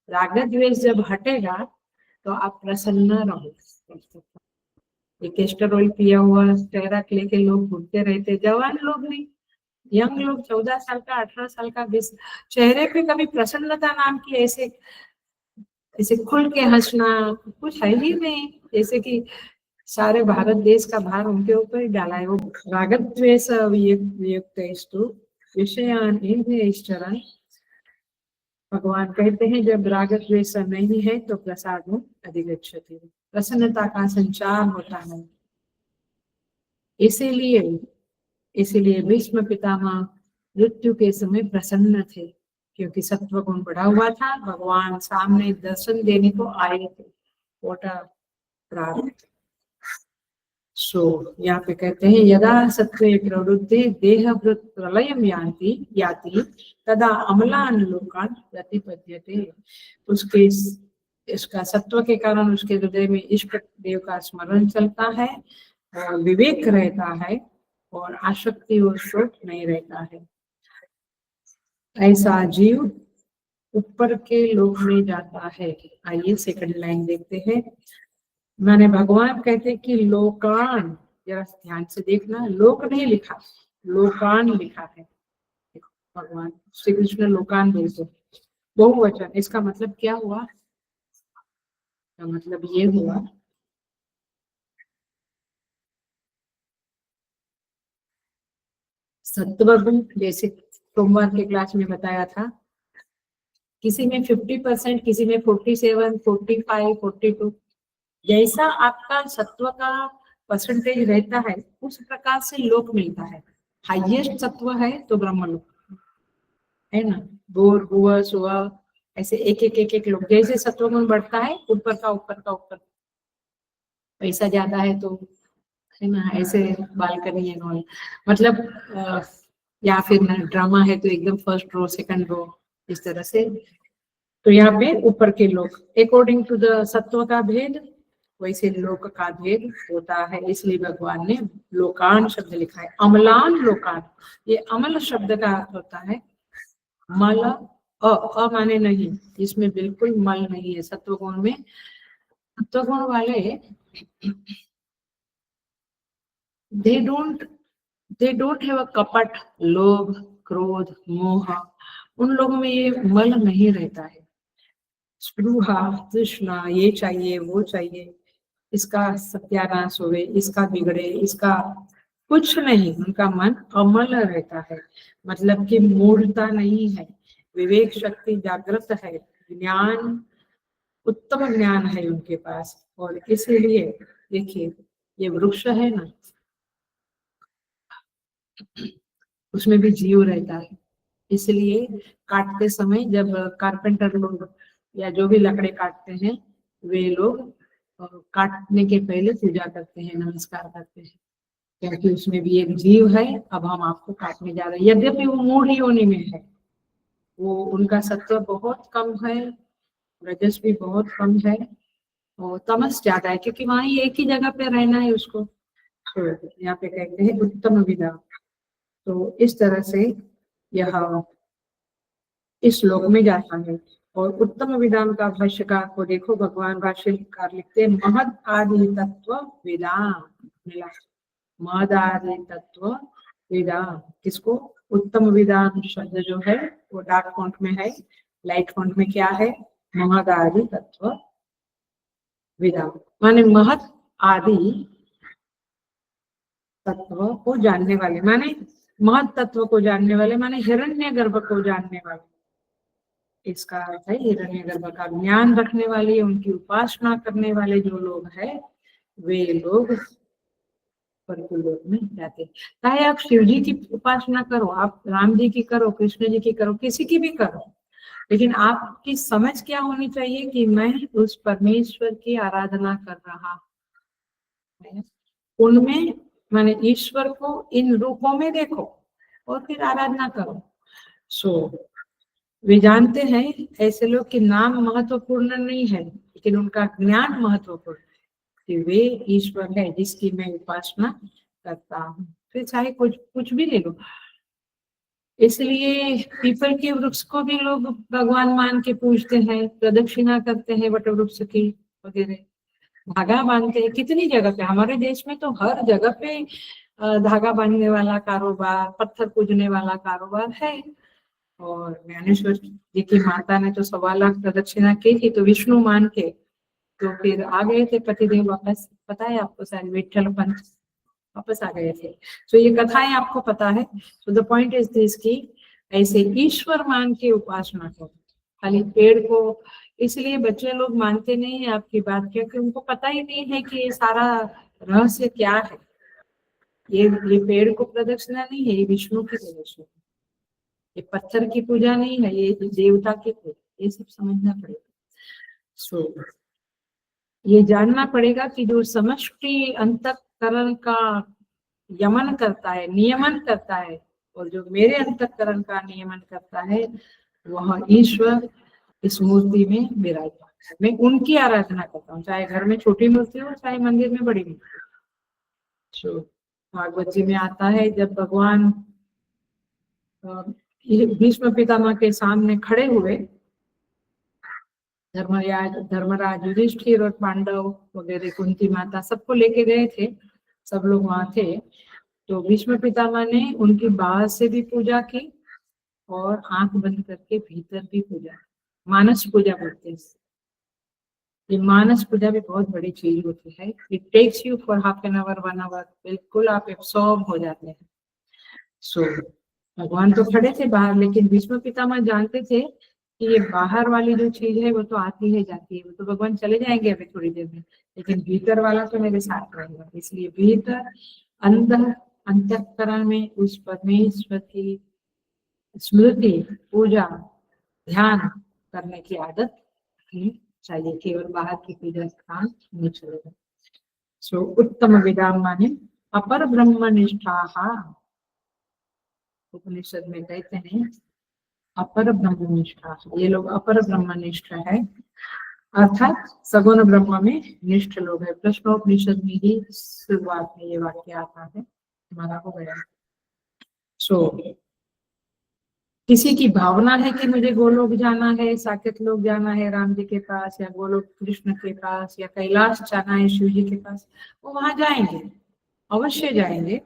राग द्वेष जब हटेगा तो आप प्रसन्न रहो। एक कैस्टर ऑयल पिया हुआ चेहरा लेके लोग घूमते रहते, जवान लोग नहीं, यंग लोग 14 साल का 18 साल का 20, चेहरे पे कभी प्रसन्नता नाम की ऐसे खुल के हंसना कुछ है ही नहीं, जैसे कि सारे भारत देश का भार उनके ऊपर ही डाला है। वो राग द्वेष वियुक्तैस्तु विषयान इंद्रियैश्चरन्, भगवान कहते हैं जब राग द्वेष नहीं है तो प्रसाद अधिगच्छति, प्रसन्नता का संचार होता है। इसीलिए भीष्म पितामह मृत्यु के समय प्रसन्न थे, क्योंकि सत्व गुण बढ़ा हुआ था, भगवान सामने दर्शन देने को आए थे। What a प्राप्त यहाँ पे कहते हैं यदा सत्वे प्रवृत्ते देहभृत प्रलयम याति तदा अमलान लोकान प्रतिपद्यते। उसके इसका सत्व के कारण उसके हृदय में इष्ट देव का स्मरण चलता है और विवेक रहता है और आसक्ति और शोक नहीं रहता है। ऐसा जीव ऊपर के लोक में जाता है। आइए सेकंड लाइन देखते हैं। माने भगवान कहते कि लोकान, जरा ध्यान से देखना, लोक नहीं लिखा, लोकान लिखा है। भगवान श्री कृष्ण लोकान बोलते बहुवचन। इसका मतलब क्या हुआ? का मतलब ये हुआ सत्वगुण, जैसे सोमवार के क्लास में बताया था, किसी में 50%, किसी में 47, 45, 42, जैसा आपका सत्व का परसेंटेज रहता है उस प्रकार से लोक मिलता है। हाईएस्ट सत्व है तो ब्रह्मलोक है ना, भूर भुव सुव, ऐसे एक लोग, जैसे सत्वगुण बढ़ता है ऊपर का ऊपर का ऊपर, पैसा ज्यादा है तो है ना, ऐसे बालकनी है नॉल, मतलब या फिर ड्रामा है तो एकदम फर्स्ट रो सेकंड रो, इस तरह से। तो यहाँ पे ऊपर के लोग अकॉर्डिंग टू द सत्व का भेद वैसे लोक का भेद होता है, इसलिए भगवान ने लोकान शब्द लिखा है। अमलान लोकान, ये अमल शब्द का होता है मल, अ माने नहीं, इसमें बिल्कुल मल नहीं है। सत्वगुण में, सत्वगुण वाले दे डोंट हैव अ कपट, लोभ, क्रोध, मोह, उन लोगों में ये मल नहीं रहता है। स्पृहा, तृष्णा, ये चाहिए वो चाहिए, इसका सत्यानाश होवे, इसका बिगड़े, इसका कुछ नहीं, उनका मन अमल रहता है, मतलब कि मूढ़ता नहीं है, विवेक शक्ति जागृत है, ज्ञान, उत्तम ज्ञान है उनके पास। और इसीलिए देखिए ये वृक्ष है ना, उसमें भी जीव रहता है, इसलिए काटते समय जब कारपेंटर लोग या जो भी लकड़े काटते हैं वे लोग काटने के पहले पूजा करते हैं, नमस्कार करते हैं, क्योंकि उसमें भी एक जीव है, अब हम आपको काटने जा रहे हैं। यद्यपि वो मूढ़ योनि में है, वो उनका सत्व बहुत कम है, रजस भी बहुत कम है और तमस ज्यादा है, क्योंकि वहां एक ही जगह पे रहना है उसको। तो यहाँ पे कहते हैं उत्तम विदा। तो इस तरह से यह इस श्लोक में जाता है। और उत्तम विधान का भाष्यकार को देखो, भगवान भाष्यकार लिखते हैं महद आदि तत्व विदाम, मिला महद आदि तत्व विदाम। किसको? उत्तम विधान शब्द जो है वो डार्क फॉन्ट में है, लाइट फॉन्ट में क्या है? महद आदि तत्व विदाम, माने महत आदि तत्व को जानने वाले, माने महत तत्व को जानने वाले, माने हिरण्य गर्भ को जानने वाले। इसका अर्थ है हिरण्यगर्भ का ज्ञान रखने वाले, उनकी उपासना करने वाले जो लोग हैं वे लोग लोक में जाते हैं। चाहे आप शिव जी की उपासना करो, आप राम जी की करो, कृष्ण जी की करो, किसी की भी करो, लेकिन आपकी समझ क्या होनी चाहिए कि मैं उस परमेश्वर की आराधना कर रहा हूँ। उनमें माने ईश्वर को इन रूपों में देखो और फिर आराधना करो। वे जानते हैं ऐसे लोग कि नाम महत्वपूर्ण नहीं है, लेकिन उनका ज्ञान महत्वपूर्ण है कि वे ईश्वर है जिसकी मैं उपासना करता हूँ, फिर चाहे कुछ कुछ भी ले लो। इसलिए पीपल के वृक्ष को भी लोग भगवान मान के पूजते हैं, प्रदक्षिणा करते हैं वट वृक्ष की वगैरह, धागा बांधते हैं। कितनी जगह पे, हमारे देश में तो हर जगह पे धागा बांधने वाला कारोबार, पत्थर पूजने वाला कारोबार है। और ज्ञानेश्वर जी की माता ने तो 1.25 लाख प्रदक्षिणा की थी, तो विष्णु मान के तो फिर आ गए थे पतिदेव वापस। पता है आपको, शायद विठल पंत वापस आ गए थे। तो ये कथाएं आपको पता है। तो द पॉइंट इज दिस की ऐसे ईश्वर मान के उपासना करो, खाली पेड़ को। इसलिए बच्चे लोग मानते नहीं है आपकी बात, क्योंकि उनको पता ही नहीं है कि ये सारा रहस्य क्या है। ये पेड़ को प्रदक्षिणा नहीं है, ये विष्णु की प्रदक्षिणा, ये पत्थर की पूजा नहीं है, ये देवता की पूजा, ये सब समझना पड़ेगा। सो ये जानना पड़ेगा कि जो समष्टि अंतःकरण का यमन करता है, नियमन करता है, और जो मेरे अंतःकरण का नियमन करता है, वह ईश्वर इस मूर्ति में विराजमान है। मैं उनकी आराधना करता हूँ, चाहे घर में छोटी मूर्ति हो, चाहे मंदिर में बड़ी मूर्ति हो। भागवत जी में आता है, जब भगवान भीष्म पितामह के सामने खड़े हुए, धर्मराज युधिष्ठिर और पांडव वगैरह, कुंती माता, सबको लेके गए थे, सब लोग वहां थे। तो भीष्म पितामह ने उनकी बाहर से भी पूजा की और आंख बंद करके भीतर भी पूजा, मानस पूजा बोलते हैं। ये मानस पूजा भी बहुत बड़ी चीज होती है। It takes you for half an hour, 1 hour, बिल्कुल आप एब्सॉर्ब हो जाते हैं। सो भगवान तो खड़े थे बाहर, लेकिन भीष्म पितामह जानते थे कि ये बाहर वाली जो चीज है वो तो आती है जाती है, वो तो भगवान चले जाएंगे अभी थोड़ी देर में, लेकिन भीतर वाला तो मेरे साथ रहेगा। इसलिए भीतर अंदर अंतःकरण में उस परमेश्वर की स्मृति, पूजा, ध्यान करने की आदत चाहिए, केवल बाहर की पूजा काम नहीं चलेगा। सो उत्तम विदाम माने अपर ब्रह्म निष्ठा, उपनिषद में कहते हैं अपर ब्रह्मनिष्ठा, ये लोग अपर ब्रह्मनिष्ठ है, अर्थात सगुण ब्रह्म में निष्ठ लोग है। प्रश्नोपनिषद में ही शुरुआत में ये वाक्य आता है, हमारा हो गया। सो किसी की भावना है कि मुझे गोलोक जाना है, साकेत लोक जाना है राम जी के पास, या गोलोक कृष्ण के पास, या कैलाश जाना है शिव जी के पास, वो वहां जाएंगे, अवश्य जाएंगे।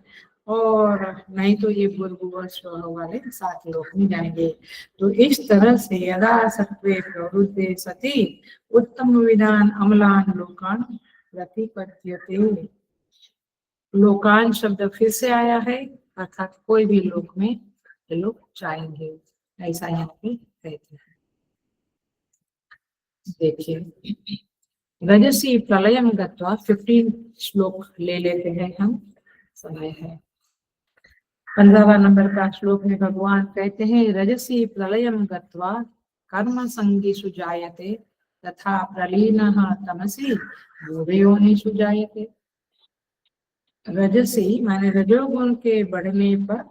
और नहीं तो ये बुर्गुवश वाले साथ लोग नहीं जाएंगे। तो इस तरह से यदा सत्वे प्रवृत्ते सती उत्तम विधान अमलान लोकान प्रतिपद्यते। लोकान शब्द फिर से आया है, अर्थात कोई भी लोक में ये लोग जाएंगे, ऐसा यहाँ पे कहते हैं। देखिए, रजसी प्रलयम गत्वा 15 श्लोक ले लेते हैं हम, समय है। 15वां नंबर का श्लोक में भगवान कहते हैं, रजसी प्रलयम गत्वा कर्म संगीषु जायते तथा प्रलीनः तमसि योनिषु जायते। रजसी माने रजोगुण के बढ़ने पर,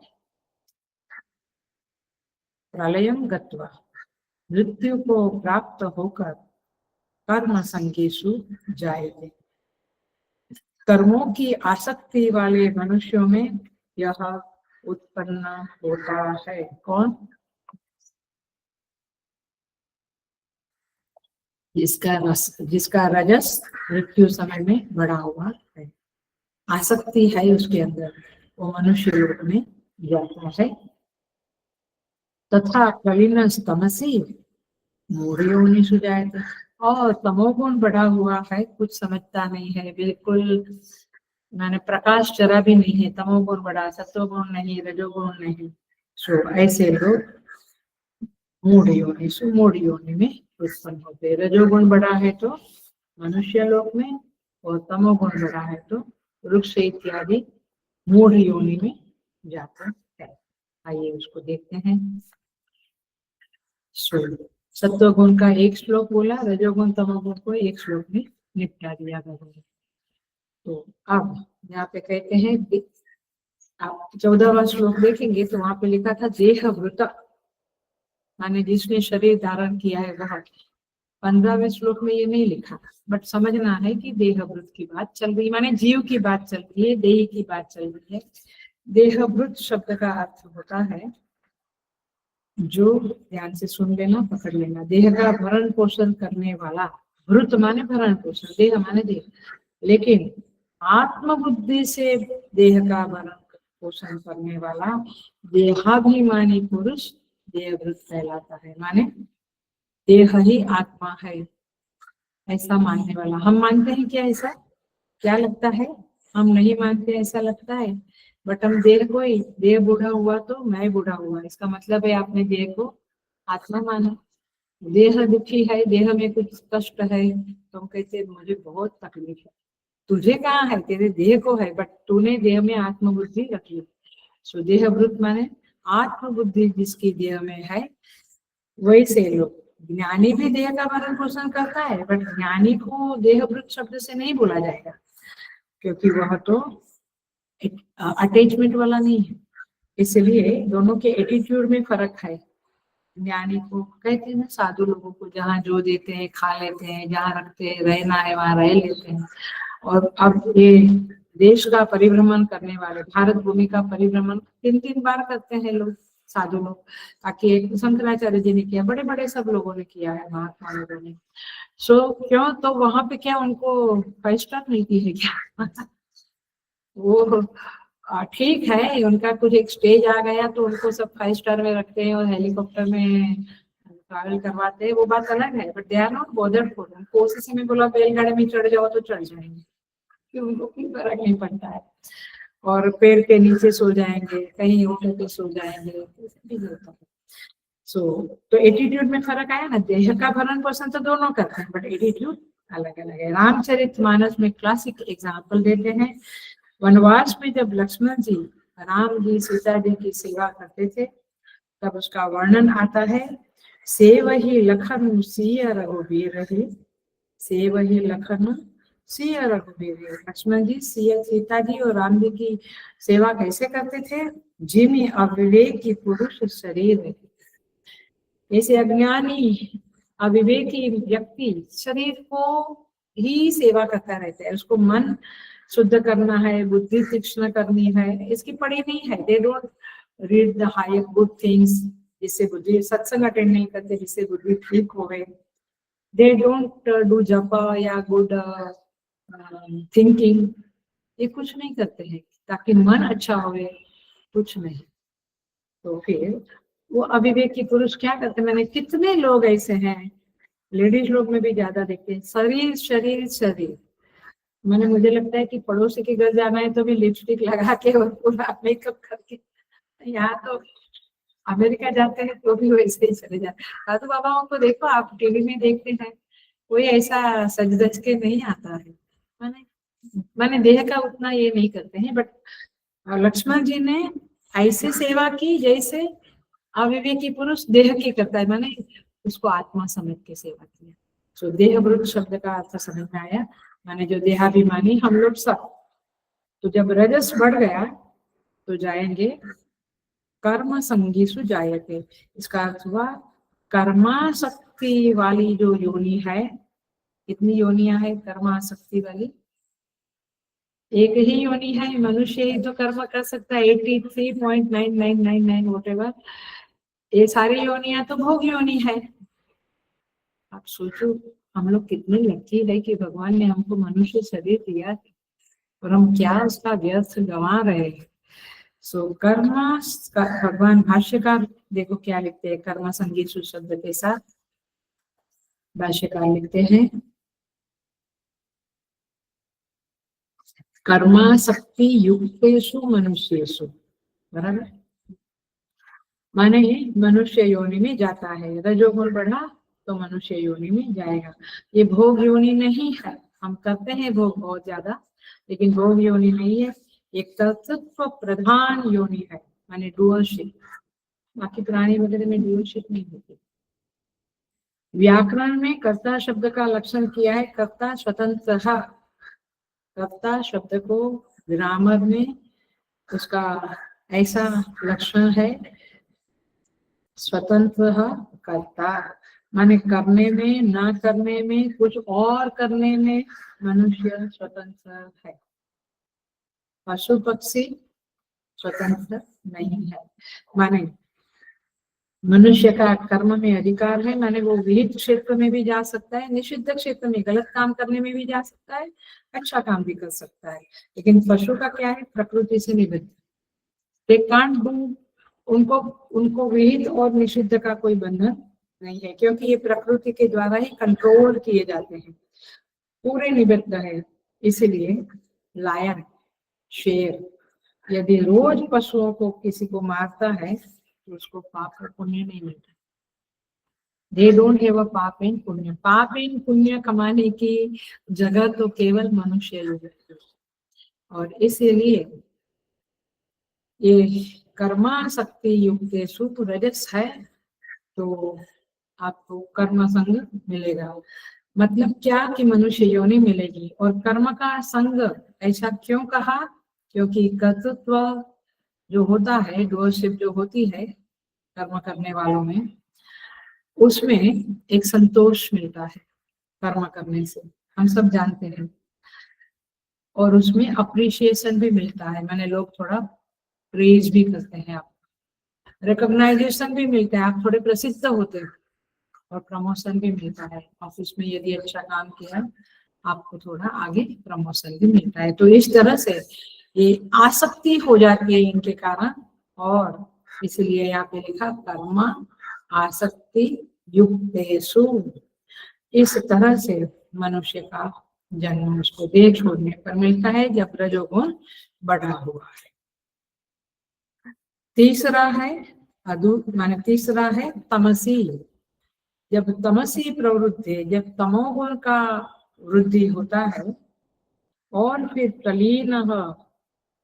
प्रलयम गत्वा मृत्यु को प्राप्त होकर, कर्म संगीषु जायते कर्मों की आसक्ति वाले मनुष्यों में यह उत्पन्न होता है। कौन? जिसका रजस मृत्यु समय में बढ़ा हुआ है, आसक्ति है उसके अंदर, वो मनुष्य लोक में जाता है। तथा प्रलीन तमसी मूढ़योनिषु जायते, और तमोगुण बढ़ा हुआ है, कुछ समझता नहीं है, बिल्कुल माने प्रकाश जरा भी नहीं है, तमोगुण बढ़ा, सत्वगुण नहीं, रजोगुण नहीं, सो ऐसे लोग मूढ़ योनि में उत्पन्न होते। रजोगुण बढ़ा है तो मनुष्य लोक में, और तमोगुण बढ़ा है तो वृक्ष इत्यादि मूढ़ योनि में जाता है। आइए उसको देखते हैं। सत्वगुण का एक श्लोक बोला, रजोगुण तमोगुण को एक श्लोक में निपटा दिया गया। तो अब यहाँ पे कहते हैं, आप 14वां श्लोक देखेंगे तो वहां पे लिखा था देहभृत, माने जिसने शरीर धारण किया है वह। 15वें श्लोक में ये नहीं लिखा, बट समझना है कि देहभृत की बात चल रही, माने जीव की बात चल रही है, देह की बात चल रही है। देहभृत शब्द का अर्थ होता है, जो ध्यान से सुन लेना, पकड़ लेना, देह का भरण पोषण करने वाला। भृत माने भरण पोषण, देह माने देह, लेकिन आत्मबुद्धि से देह का भरण पोषण करने वाला देहाभिमानी पुरुष देहभृत कहलाता है। माने देह ही आत्मा है, ऐसा मानने वाला। हम मानते हैं क्या ऐसा? क्या लगता है? हम नहीं मानते, ऐसा लगता है, बट हम देह को ही, देह बूढ़ा हुआ तो मैं बूढ़ा हुआ, इसका मतलब है आपने देह को आत्मा माना। देह दुखी है, देह में कुछ कष्ट है, तो हम कहते हैं मुझे बहुत तकलीफ है। तुझे कहाँ है? तेरे देह को है, बट तूने देह में आत्मबुद्धि रख ली। सो देहभृत माने आत्मबुद्धि जिसकी देह में है, वैसे लोग ज्ञानी भी देह का भरण पोषण करता है, बट ज्ञानी को देहभृत शब्द से नहीं बोला जाएगा, क्योंकि वह तो अटैचमेंट वाला नहीं है। इसलिए दोनों के एटीट्यूड में फर्क है। ज्ञानी को कहते हैं साधु लोगों को, जहाँ जो देते हैं खा लेते हैं, जहाँ रखते हैं रहना है वहां रह लेते हैं। और अब ये देश का परिभ्रमण करने वाले, भारत भूमि का परिभ्रमण 3-3 बार करते हैं लोग, साधु लोग, ताकि एक शंकराचार्य जी ने किया, बड़े बड़े सब लोगों ने किया है, महात्मा लोगों ने। सो क्यों, तो वहां पे क्या उनको 5 स्टार मिलती है क्या? वो ठीक है, उनका कुछ एक स्टेज आ गया तो उनको सब 5 स्टार में रखते हैं और हेलीकॉप्टर में ट्रैवल करवाते हैं, वो बात अलग है, but they are not bothered for. उनको उसी समय बोला बैलगाड़ी में चढ़ जाओ तो चढ़ जाएंगे, क्योंकि उनको कोई फर्क नहीं पड़ता है। और पेड़ के नीचे सो जाएंगे, कहीं ऊपर पे सो जाएंगे, भी होता है। तो एटीट्यूड में फर्क आया ना। देह का भरण पोषण तो दोनों करते हैं, बट एटीट्यूड अलग अलग है। रामचरितमानस में क्लासिक एग्जाम्पल देते हैं। वनवास में जब लक्ष्मण जी राम जी सीता जी की सेवा करते थे, तब उसका वर्णन आता है। से वही लखन सिय रघुबीर रहे, से वही लखन सिय रघुबीर। लक्ष्मण जी सीता जी और राम जी की सेवा कैसे करते थे? जिमी अविवेक की पुरुष शरीर है। ऐसे अज्ञानी अविवेकी व्यक्ति शरीर को ही सेवा करता रहता है, उसको मन शुद्ध करना है, बुद्धि तीक्ष्ण करनी है, इसकी पड़ी नहीं है। They don't read the higher good things, जिससे बुद्धि, सत्संग अटेंड नहीं करते जिससे बुद्धि ठीक हो गए। दे डोंट डू जपा या गुड थिंकिंग, ये कुछ नहीं करते हैं ताकि मन अच्छा होवे, कुछ नहीं। तो फिर वो अविवेकी पुरुष क्या करते हैं? मैंने कितने लोग ऐसे हैं, लेडीज लोग में भी ज्यादा देखते हैं, शरीर शरीर शरीर। मैंने, मुझे लगता है कि पड़ोसी के घर जाना है तो भी लिपस्टिक लगा के और पूरा मेकअप करके, यहाँ तो अमेरिका जाते हैं तो भी वैसे ही चले जाते हैं। साधु बाबाओं को देखो, आप टीवी में देखते हैं, कोई ऐसा सज धज के नहीं आता है। मैंने देह का उतना ये नहीं करते हैं, बट लक्ष्मण जी ने ऐसे सेवा की जैसे अविवेकी पुरुष देह की करता है, मैंने उसको आत्मा समझ के सेवा किया। तो देहभृत शब्द का अर्थ समझ में आया, माने जो देहाभिमानी हम लोग सब। तो जब रजस बढ़ गया तो जाएंगे कर्म संगीसु जायते। इसका अर्थ हुआ कर्माशक्ति वाली जो योनि है, कितनी योनियां है कर्माशक्ति वाली? एक ही योनि है, मनुष्य ही तो कर्म कर सकता है, 83.9999 व्हाटएवर। ये सारी योनियां तो भोग योनि है। आप सोचो हम लोग कितने लकी है कि भगवान ने हमको मनुष्य शरीर दिया है, और हम क्या उसका व्यर्थ गंवा रहे हैं। सो कर्म, भगवान भाष्यकार देखो क्या लिखते हैं कर्म संगीत शब्द के साथ। भाष्यकार लिखते हैं कर्माशक्ति युक्तेषु मनुष्येषु, बराबर, माने मनुष्य योनि में जाता है। रजोगुण बढ़ा तो मनुष्य योनि में जाएगा। ये भोग योनि नहीं है, हम करते हैं भोग बहुत ज्यादा, लेकिन भोग योनि नहीं है, एक तत्व प्रधान योनि है, माने डुअलशिप। बाकी प्राणी वगैरह में डुअलशिप नहीं होती। व्याकरण में कर्ता शब्द का लक्षण किया है कर्ता स्वतंत्र। कर्ता शब्द को ग्रामर में उसका ऐसा लक्षण है, स्वतंत्र कर्ता, माने करने में, ना करने में, कुछ और करने में मनुष्य स्वतंत्र है। पशु पक्षी स्वतंत्र नहीं है। माने मनुष्य का कर्म में अधिकार है, माने वो विहित क्षेत्र में भी जा सकता है, निषिद्ध क्षेत्र में गलत काम करने में भी जा सकता है, अच्छा काम भी कर सकता है। लेकिन पशु का क्या है? प्रकृति से निबद्ध, दे कांट डू, उनको उनको विहित और निषिद्ध का कोई बंधन नहीं है, क्योंकि ये प्रकृति के द्वारा ही कंट्रोल किए जाते हैं, पूरे निबद्ध है। इसलिए लायन, शेर यदि रोज पशुओं को किसी को मारता है तो उसको पाप और पुण्य नहीं मिलता। दे डोंट हैव अ पाप एंड पुण्य। पाप एंड पुण्य कमाने की जगह तो केवल मनुष्य लोग है। और इसीलिए ये कर्मा शक्ति युक्त रजस है, तो आपको कर्म संग मिलेगा। मतलब क्या कि मनुष्य योनि मिलेगी। और कर्म का संग ऐसा क्यों कहा? क्योंकि कर्तृत्व जो होता है, डोरशिप जो होती है कर्म करने वालों में, उसमें एक संतोष मिलता है कर्म करने से, हम सब जानते हैं। और उसमें अप्रिशिएशन भी मिलता है, मैंने लोग थोड़ा प्रेज भी करते हैं, आप रिकॉग्नाइजेशन भी मिलता है, आप थोड़े प्रसिद्ध होते हैं और प्रमोशन भी मिलता है। ऑफिस में यदि अच्छा काम किया आपको थोड़ा आगे प्रमोशन भी मिलता है। तो इस तरह से ये आसक्ति हो जाती है इनके कारण, और इसलिए यहाँ पे लिखा कर्म आसक्ति युक्तेषु। इस तरह से मनुष्य का जन्म उसको देह छोड़ने पर मिलता है जब रजोगुण बढ़ा हुआ है। तीसरा है माने तीसरा है तमसी। जब तमसी प्रवृत्ति, जब तमोगुण का वृद्धि होता है और फिर तलीन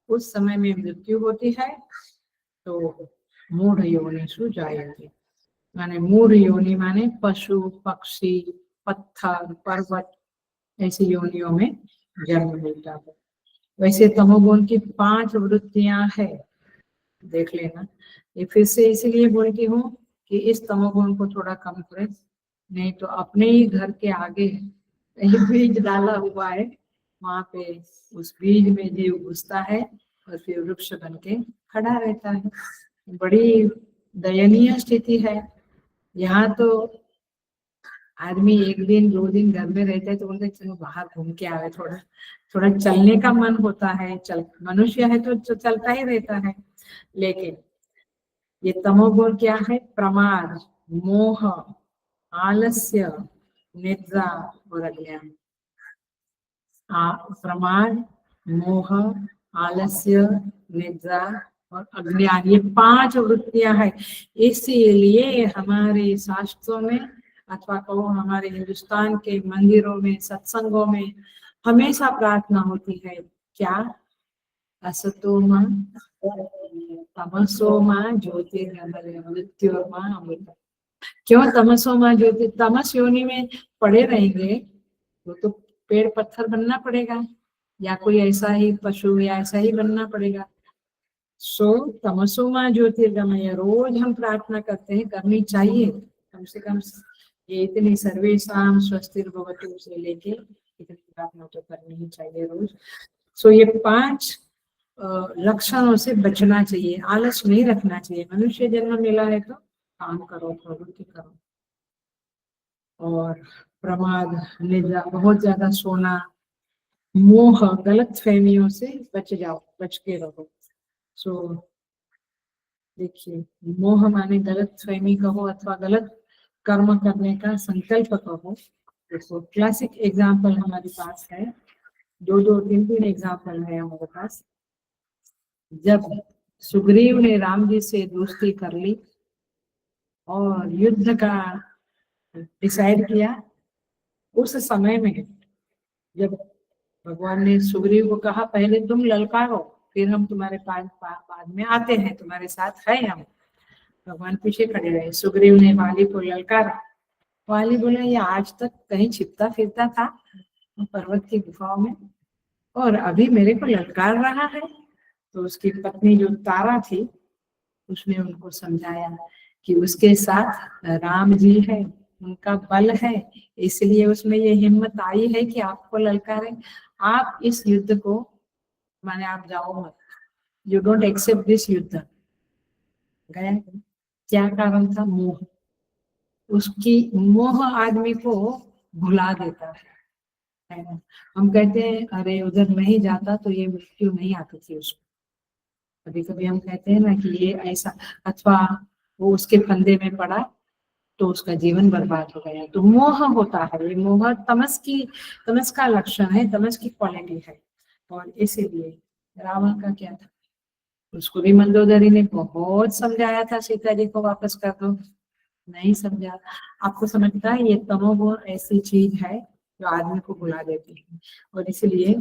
उस समय में मृत्यु होती है, तो मूढ़ योनिषु जायते। माने मूढ़ योनि माने पशु पक्षी पत्थर पर्वत ऐसी योनियों में जन्म मिलता है। वैसे तमोगुण की 5 वृत्तियां है, देख लेना। ये फिर से इसलिए बोलती हूँ कि इस तमोगुण को थोड़ा कम करें, नहीं तो अपने ही घर के आगे एक बीज डाला हुआ है, वहां पे उस बीज में जीव घुसता है और फिर वृक्ष बन के खड़ा रहता है। बड़ी दयनीय स्थिति है। यहाँ तो आदमी 1 दिन 2 दिन घर में रहते हैं तो बोलते चलो बाहर घूम के आवे, थोड़ा थोड़ा चलने का मन होता है। मनुष्य है तो चलता ही रहता है। लेकिन ये तमोगुण क्या है? प्रमाद, मोह, आलस्य, निद्रा और अज्ञान। प्रमाद, मोह, आलस्य, निद्रा और अज्ञान, ये 5 वृत्तियां हैं। इसीलिए हमारे शास्त्रों में अथवा कहो हमारे हिंदुस्तान के मंदिरों में सत्संगों में हमेशा प्रार्थना होती है, क्या? असतो मां तमसो मां ज्योतिर्गमय मृत्योर्मा अमृतम। क्यों तमसो मां ज्योति? तमस योनि में पड़े रहेंगे तो पेड़ पत्थर बनना पड़ेगा, या कोई ऐसा ही पशु या ऐसा ही बनना पड़ेगा। सो तमसो मां ज्योतिर्गमय रोज हम प्रार्थना करते हैं, करनी चाहिए कम से कम। ये इतनी सर्वेषां स्वस्तिर्भवतु से लेके इतनी प्रार्थना तो करनी ही चाहिए रोज। सो ये 5 लक्षणों से बचना चाहिए, आलस नहीं रखना चाहिए। मनुष्य जन्म मिला है तो काम करो, प्रवृत्ति करो। और प्रमाद, निद्रा, बहुत ज्यादा सोना, मोह, गलत फहमियों से बच जाओ, बच के रहो। सो देखिए, मोह माने गलत फहमी कहो अथवा गलत कर्म करने का संकल्प कहो। देखो क्लासिक एग्जाम्पल हमारे पास है, 2-3 एग्जाम्पल है हमारे पास। जब सुग्रीव ने राम जी से दोस्ती कर ली और युद्ध का डिसाइड किया, उस समय में जब भगवान ने सुग्रीव को कहा पहले तुम ललकारो फिर हम तुम्हारे पास बाद में आते हैं, तुम्हारे साथ है हम। भगवान पीछे खड़े रहे, सुग्रीव ने वाली को ललकारा। वाली बोला ये आज तक कहीं छिपता फिरता था पर्वत की गुफाओं में और अभी मेरे को ललकार रहा है। तो उसकी पत्नी जो तारा थी उसने उनको समझाया कि उसके साथ राम जी है, उनका बल है, इसलिए उसमें ये हिम्मत आई है कि आपको ललकारे। आप इस युद्ध को माने आप जाओ मत, यू डोंट एक्सेप्ट दिस युद्ध। गया क्या कारण था? मोह। उसकी मोह आदमी को भुला देता है ना। हम कहते हैं अरे उधर नहीं जाता तो ये मृत्यु नहीं आती थी उसको। कभी कभी हम कहते हैं ना कि ये ऐसा, अथवा वो उसके फंदे में पड़ा तो उसका जीवन बर्बाद हो गया। तो मोह होता है, ये मोह तमस का लक्षण है, तमस की क्वालिटी है। और इसीलिए रावण का क्या था, उसको भी मंदोदरी ने बहुत समझाया था सीता जी को वापस कर दो, नहीं समझा। आपको समझता है ये तमोगुण ऐसी चीज है जो आदमी को भुला देती है। और इसलिए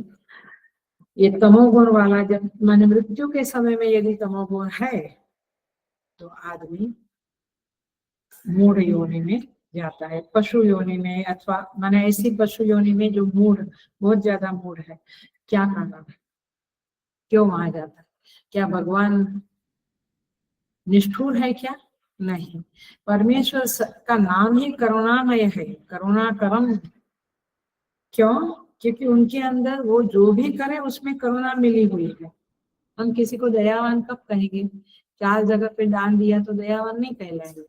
ये तमोगुण वाला जब माने मृत्यु के समय में यदि तमोगुण है तो आदमी मूढ़ योनि में जाता है, पशु योनि में, अथवा माने ऐसी पशु योनि में जो मूढ़, बहुत ज्यादा मूढ़ है। क्या कारण है, क्यों वहां जाता है? क्या भगवान निष्ठुर है क्या? नहीं, परमेश्वर का नाम ही करुणामय है, करुणाकरम। क्यों? क्योंकि उनके अंदर वो जो भी करे उसमें करुणा मिली हुई है। हम किसी को दयावान कब कहेंगे? 4 जगह पे दान दिया तो दयावान नहीं कहलाएंगे,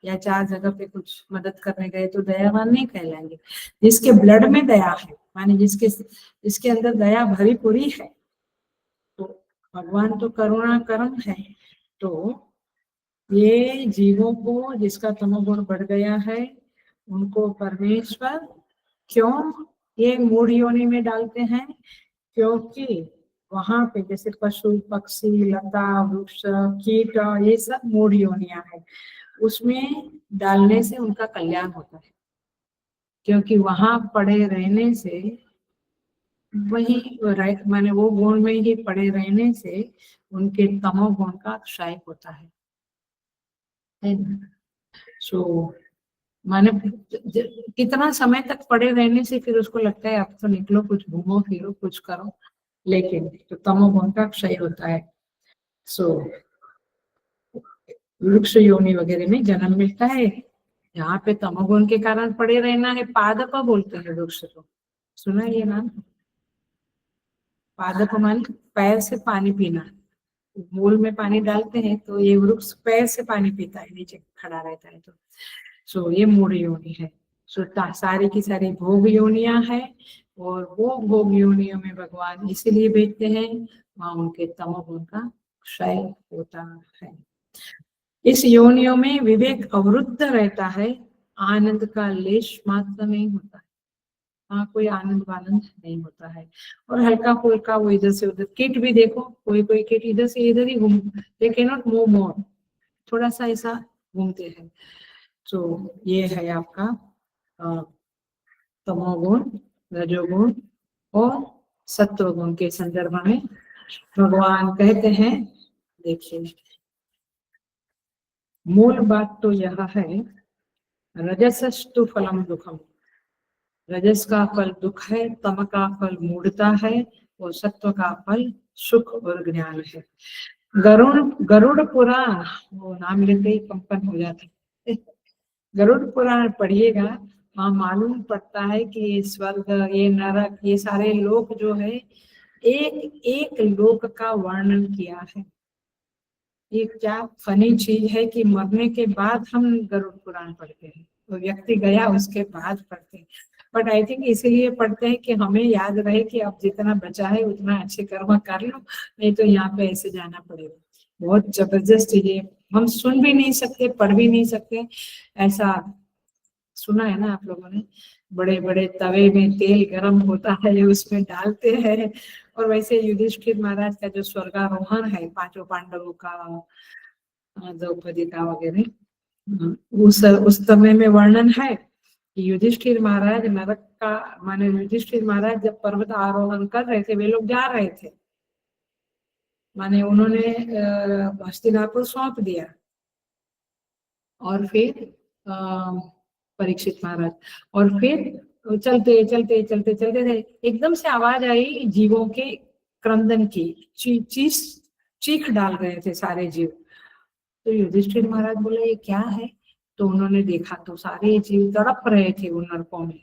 या 4 जगह पे कुछ मदद करने गए तो दयावान नहीं कहलाएंगे। जिसके ब्लड में दया है, माने जिसके अंदर दया भरी पूरी है, तो भगवान तो करुणा कर्म है। तो ये जीवों को जिसका तमोगुण बढ़ गया है, उनको परमेश्वर क्यों ये मूढ़ योनि में डालते हैं? क्योंकि वहां पे जैसे पशु पक्षी लता वृक्ष कीट ये सब मूढ़ योनियां है, उसमें डालने से उनका कल्याण होता है। क्योंकि वहां पड़े रहने से, वही माने वो गुण में ही पड़े रहने से उनके तमोगुण का क्षय होता है। सो माने कितना समय तक पड़े रहने से फिर उसको लगता है अब तो निकलो, कुछ घूमो फिरो, कुछ करो, लेकिन तो तमोगुण का क्षय होता है। सो वृक्ष योनि वगैरह में जन्म मिलता है। यहाँ पे तमोगुण के कारण पड़े रहना है, पादप बोलते हैं वृक्ष को, सुना ये नाम? पादप मान पैर से पानी पीना, मूल में पानी डालते हैं तो ये वृक्ष पैर से पानी पीता है, नीचे खड़ा रहता है। तो सो ये मूढ़ योनि है। सो सारी की सारी भोग योनियां है, और वो भोग योनियों में भगवान इसीलिए भेजते हैं, वहां उनके तमोगुण का क्षय होता है। इस योनियों में विवेक अवरुद्ध रहता है, आनंद का लेश मात्र नहीं होता है। हाँ, कोई आनंद वानंद नहीं होता है, और हल्का फुल्का वो इधर से उधर, किट भी देखो, कोई कोई किट इधर से इधर ही घूम, they can not move more, थोड़ा सा ऐसा घूमते हैं। तो ये है आपका तमोगुण, रजोगुण और सत्वगुण के संदर्भ में भगवान कहते हैं। देखिए, मूल बात तो यह है, रजसस्तु फलम दुखम, रजस का फल दुख है, तम का फल मूढ़ता है, और सत्व का फल सुख और ज्ञान है। गरुड़ पुराण, वो नाम लेते ही कंपन हो जाता है। गरुड़ पुराण पढ़िएगा, वहां मालूम पड़ता है कि ये स्वर्ग, ये नरक, ये सारे लोक जो है, एक एक लोक का वर्णन किया है। ये क्या फनी चीज है कि मरने के बाद हम गरुड़ पुराण पढ़ते हैं, तो व्यक्ति गया उसके बाद पढ़ते हैं। बट आई थिंक इसीलिए पढ़ते हैं कि हमें याद रहे कि अब जितना बचा है उतना अच्छे कर्म कर लो, नहीं तो यहाँ पे ऐसे जाना पड़ेगा। बहुत जबरदस्त चीज है, हम सुन भी नहीं सकते, पढ़ भी नहीं सकते। ऐसा सुना है ना आप लोगों ने, बड़े बड़े तवे में तेल गरम होता है, उसमें डालते हैं, और वैसे युधिष्ठिर महाराज का जो स्वर्गारोहण है, 5 पांडवों का, द्रौपदी का वगैरह, उस समय में वर्णन है कि युधिष्ठिर महाराज नरक का, माने युधिष्ठिर महाराज जब पर्वत आरोहण कर रहे थे, वे लोग जा रहे थे, माने उन्होंने हस्तिनापुर सौंप दिया, और फिर परीक्षित महाराज, और फिर चलते चलते चलते चलते थे, एकदम से आवाज आई जीवों के क्रंदन की, चीख डाल रहे थे सारे जीव। तो युधिष्ठिर महाराज बोले ये क्या है? तो उन्होंने देखा तो सारे जीव तड़प रहे थे उन नरकों में।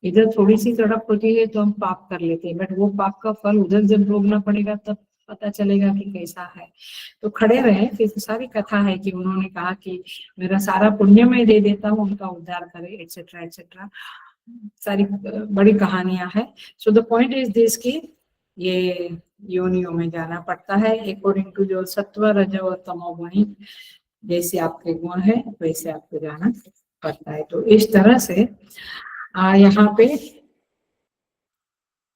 इधर थोड़ी सी तड़प होती है तो हम पाप कर लेते हैं, बट वो पाप का फल उधर जब भोगना पड़ेगा तब पता चलेगा कि कैसा है। तो खड़े रहे, फिर सारी कथा है कि उन्होंने कहा कि मेरा सारा पुण्य मैं दे देता हूँ, उनका उद्धार करे, एटसेट्रा एटसेट्रा, सारी बड़ी कहानियां है। So the point is this की ये योनियों में जाना पड़ता है अकॉर्डिंग टू जो सत्व रज और तमोगुणी जैसे आपके गुण है वैसे आपको जाना पड़ता है। तो इस तरह से यहाँ पे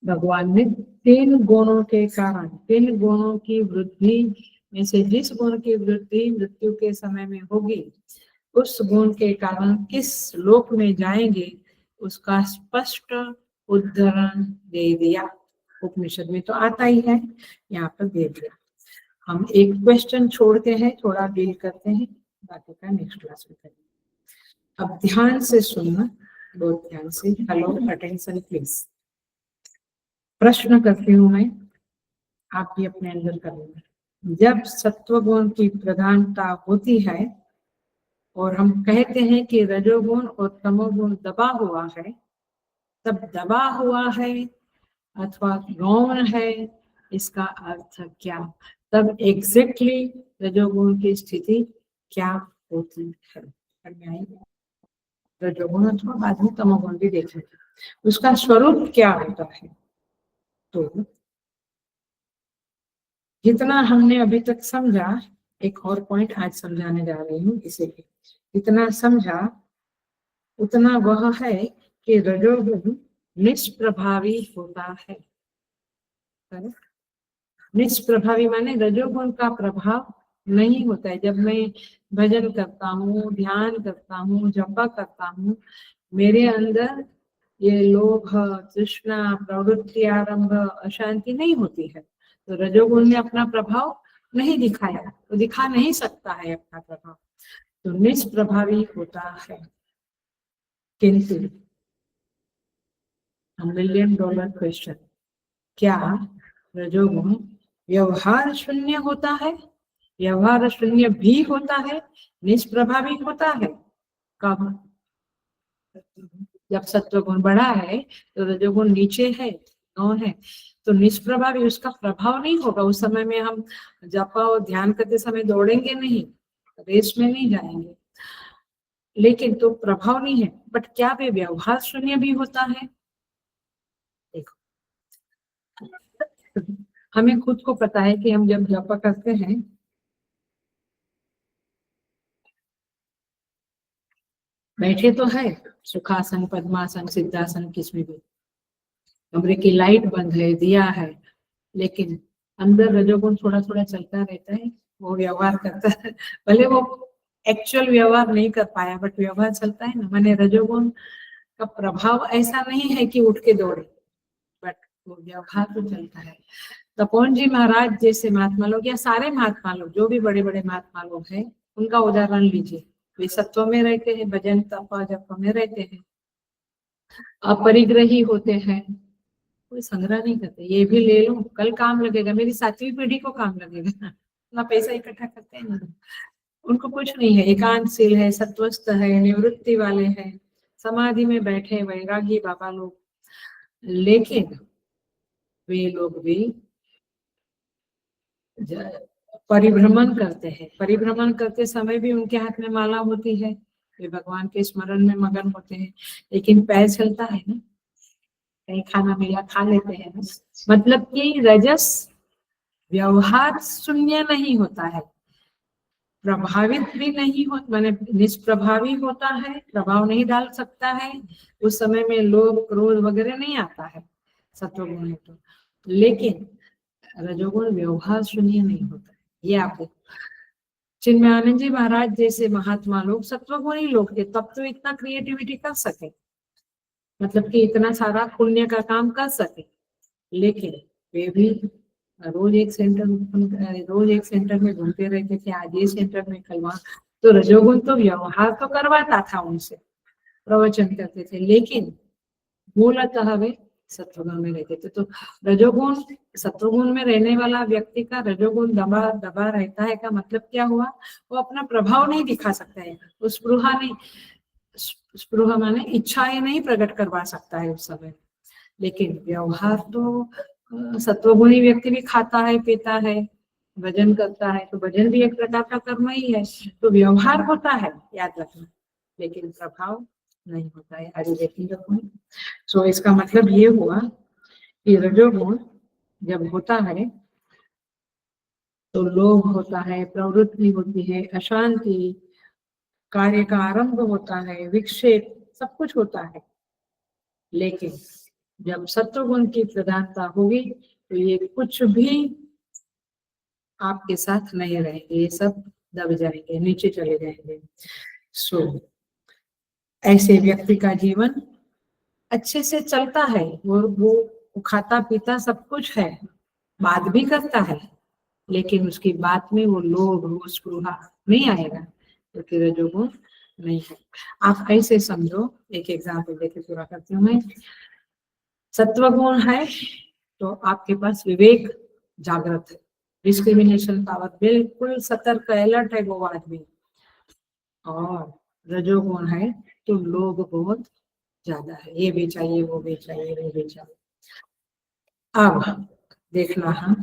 भगवान ने 3 गुणों के कारण, 3 गुणों की वृद्धि में से जिस गुण की वृद्धि मृत्यु के समय में होगी, उस गुण के कारण किस लोक में जाएंगे उसका स्पष्ट उदाहरण दे दिया। उपनिषद में तो आता ही है, यहाँ पर दे दिया। हम एक क्वेश्चन छोड़ते हैं, थोड़ा डील करते हैं, बाकी का नेक्स्ट क्लास में करेंगे। अब ध्यान से सुनना, बहुत ध्यान से। Hello, attention please. प्रश्न करती हूँ मैं, आप भी अपने अंदर कर लेना। जब सत्व गुण की प्रधानता होती है और हम कहते हैं कि रजोगुण और तमोगुण दबा हुआ है, तब दबा हुआ है अथवा गौण है, इसका अर्थ क्या? तब एग्जैक्टली रजोगुण की स्थिति क्या होती है? रजोगुण अथवा बाद में तमोगुण भी देखेंगे, उसका स्वरूप क्या होता है। तो जितना हमने अभी तक समझा, एक और पॉइंट आज समझाने जा रही हूँ, इसीलिए जितना समझा उतना वह है कि रजोगुण निष्प्रभावी होता है। निष्प्रभावी माने रजोगुण का प्रभाव नहीं होता है। जब मैं भजन करता हूँ, ध्यान करता हूँ, जपा करता हूँ, मेरे अंदर ये लोभ, तृष्णा, प्रवृत्ति, आरंभ, अशांति नहीं होती है। तो रजोगुण ने अपना प्रभाव नहीं दिखाया, तो दिखा नहीं सकता है अपना प्रभाव, तो निष्प्रभावी होता है। किंतु $1,000,000 क्वेश्चन, क्या रजोगुण व्यवहार शून्य होता है? व्यवहार शून्य भी होता है, निष्प्रभावी होता है। कब? जब सत्वगुण बढ़ा है तो रजोगुण नीचे है, गौण है, तो निष्प्रभावी, उसका प्रभाव नहीं होगा। उस समय में हम जपा और ध्यान करते समय दौड़ेंगे नहीं, रेस में नहीं जाएंगे, लेकिन तो प्रभाव नहीं है। बट क्या वे व्यवहार शून्य भी होता है? देखो, हमें खुद को पता है कि हम जब जपा करते हैं, बैठे तो है, सुखासन, पद्मासन, सिद्धासन, किसमें भी, कमरे की लाइट बंद है, दिया है, लेकिन अंदर रजोगुण थोड़ा थोड़ा चलता रहता है, वो व्यवहार करता है। भले वो एक्चुअल व्यवहार नहीं कर पाया, बट व्यवहार चलता है ना। माने रजोगुण का प्रभाव ऐसा नहीं है कि उठ के दौड़े, बट वो व्यवहार तो चलता है। तपोवन जी महाराज जैसे महात्मा लोग, या सारे महात्मा लोग, जो भी बड़े बड़े महात्मा लोग हैं, उनका उदाहरण लीजिए। वे सत्व में रहते हैं, भजन तप जप में रहते हैं, अपरिग्रही होते हैं, कोई संग्रह नहीं करते। ये भी ले लो, कल काम लगेगा, मेरी 7वीं पीढ़ी को काम लगेगा, इतना पैसा इकट्ठा करते हैं ना। उनको कुछ नहीं है, एकांतशील है, सत्वस्थ है, निवृत्ति वाले हैं, समाधि में बैठे वैरागी बाबा लोग। लेकिन वे लोग भी परिभ्रमण करते हैं, परिभ्रमण करते समय भी उनके हाथ में माला होती है, वे भगवान के स्मरण में मगन होते हैं, लेकिन पैर चलता है ना, कहीं खाना मिला खा लेते हैं ना। मतलब कि रजस व्यवहार शून्य नहीं होता है, प्रभावित भी नहीं हो, माने निष्प्रभावी होता है, प्रभाव नहीं डाल सकता है। उस समय में लोभ, क्रोध वगैरह नहीं आता है सत्वगुण है तो। लेकिन रजोगुण व्यवहार शून्य नहीं होता है, ये आप चिन्मयानंद जी महाराज जैसे महात्मा लोग सत्वगुणी लोग थे, तब तो इतना क्रिएटिविटी कर सके, मतलब कि इतना सारा पुण्य का काम कर सके। लेकिन वे भी रोज एक सेंटर में घूमते रहते थे, आज ये सेंटर में, कल वहां। तो रजोगुण तो व्यवहार तो करवाता था उनसे, प्रवचन करते थे, लेकिन मूलतः वे सत्वगुण में रहते थे। तो रजोगुण, सत्वगुण में रहने वाला व्यक्ति का रजोगुण दबा दबा रहता है का मतलब क्या हुआ? वो अपना प्रभाव नहीं दिखा सकता है, वो स्पृहा नहीं, स्पृहा माने इच्छाएं नहीं प्रकट करवा सकता है उस समय। लेकिन व्यवहार तो सत्वगुणी व्यक्ति भी खाता है, पीता है, भजन करता है, तो भजन भी एक प्रकार का कर्म ही है। तो व्यवहार होता है, याद रखना, लेकिन प्रभाव नहीं होता है। आगे देखेंगे पॉइंट। सो इसका मतलब ये हुआ कि रजोगुण जब होता है तो लोभ होता है, प्रवृत्ति होती है, अशांति, कार्य का आरंभ होता है, विक्षेप, सब कुछ होता है। लेकिन जब सत्वगुण की प्रधानता होगी तो ये कुछ भी आपके साथ नहीं रहेंगे, ये सब दब जाएंगे, नीचे चले जाएंगे। सो ऐसे व्यक्ति का जीवन अच्छे से चलता है, वो खाता पीता सब कुछ है, बात भी करता है, लेकिन उसकी बात में वो लोभ, वो स्पृहा नहीं आएगा, क्योंकि रजोगुण नहीं है। आप ऐसे समझो, एक एग्जाम्पल देके पूरा करती हूँ मैं। सत्वगुण है तो आपके पास विवेक जागृत है, डिस्क्रिमिनेशन पावर बिल्कुल सतर्क अलर्ट है वो आदमी। और रजोगुण है तो लोभ बहुत ज्यादा है, ये भी चाहिए, वो भी चाहिए, वो भी चाहिए। अब देखना है,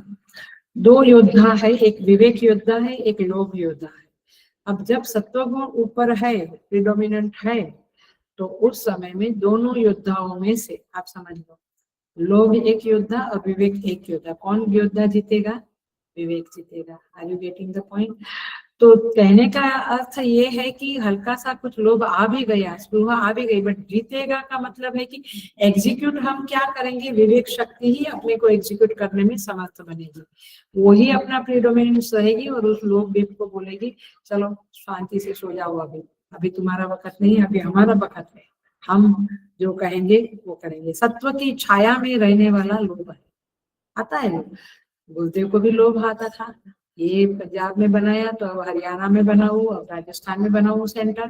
दो योद्धा है, एक विवेक योद्धा है, एक लोभ योद्धा है। अब जब सत्वगुण ऊपर है, प्रिडोमिनेंट है, तो उस समय में दोनों योद्धाओं में से आप समझ लो, लोभ एक योद्धा और विवेक एक योद्धा, कौन योद्धा जीतेगा? विवेक जीतेगा। Are you getting the point? तो कहने का अर्थ ये है कि हल्का सा कुछ लोभ आ भी गया, स्पृहा आ भी गई, बट जीतेगा का मतलब है कि एग्जीक्यूट हम क्या करेंगे, विवेक शक्ति ही अपने को एग्जीक्यूट करने में समर्थ बनेगी, वही अपना प्रीडोमिनेंस रहेगी और उस लोभ वेग को बोलेगी चलो शांति से सो जाओ, अभी अभी तुम्हारा वक्त नहीं, अभी हमारा वक्त है, हम जो कहेंगे वो करेंगे। सत्व की छाया में रहने वाला लोभ है, आता है। गुरुदेव को भी लोभ आता था, ये पंजाब में बनाया तो अब हरियाणा में बनाऊं, अब राजस्थान में बनाऊं सेंटर,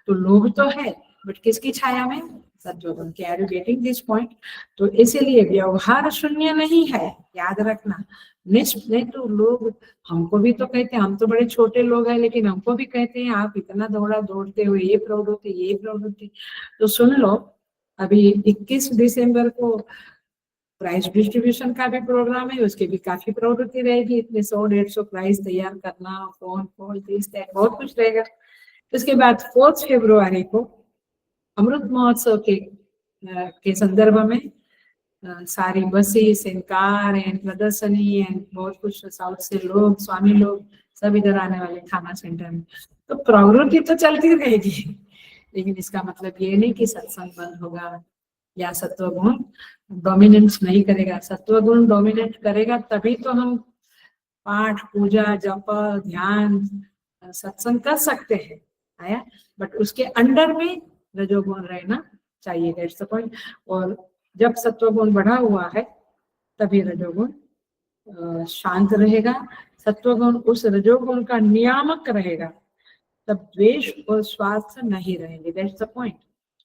तो लोभ तो है, बट किसकी छाया में? सत्वगुण के। Are you getting this point? तो इसीलिए व्यवहार शून्य नहीं है, याद रखना। नहीं तो लोग हमको भी तो कहते हैं, हम तो बड़े छोटे लोग हैं, लेकिन हमको भी कहते हैं आप इतना दौड़ते हुए, ये प्रवृत्ति, ये प्रवृत्ति। तो सुन लो, अभी 21 दिसंबर को प्राइस डिस्ट्रीब्यूशन का भी प्रोग्राम है, उसके भी काफी प्रवृत्ति रहेगी, इतने 100-150 प्राइस तैयार करना, फोन कॉल दिस दैट बहुत कुछ रहेगा। उसके बाद 4 फरवरी को अमृत महोत्सव के संदर्भ में सारी बसेस एंड कार एंड प्रदर्शनी एंड बहुत कुछ, साउथ से लोग, स्वामी लोग सब इधर आने वाले थाना सेंटर में। तो प्रवृत्ति तो चलती रहेगी, लेकिन इसका मतलब ये नहीं कि सत्संग बंद होगा या सत्वगुण डोमिनेंस नहीं करेगा। सत्वगुण डोमिनेट करेगा तभी तो हम पाठ, पूजा, जप, ध्यान, सत्संग कर सकते हैं, आया। बट उसके अंडर में रजोगुण रहना चाहिए, दैट्स द पॉइंट। और जब सत्वगुण बढ़ा हुआ है तभी रजोगुण शांत रहेगा, सत्वगुण उस रजोगुण का नियामक रहेगा, तब द्वेष और स्वार्थ नहीं रहेंगे, दैट्स द पॉइंट।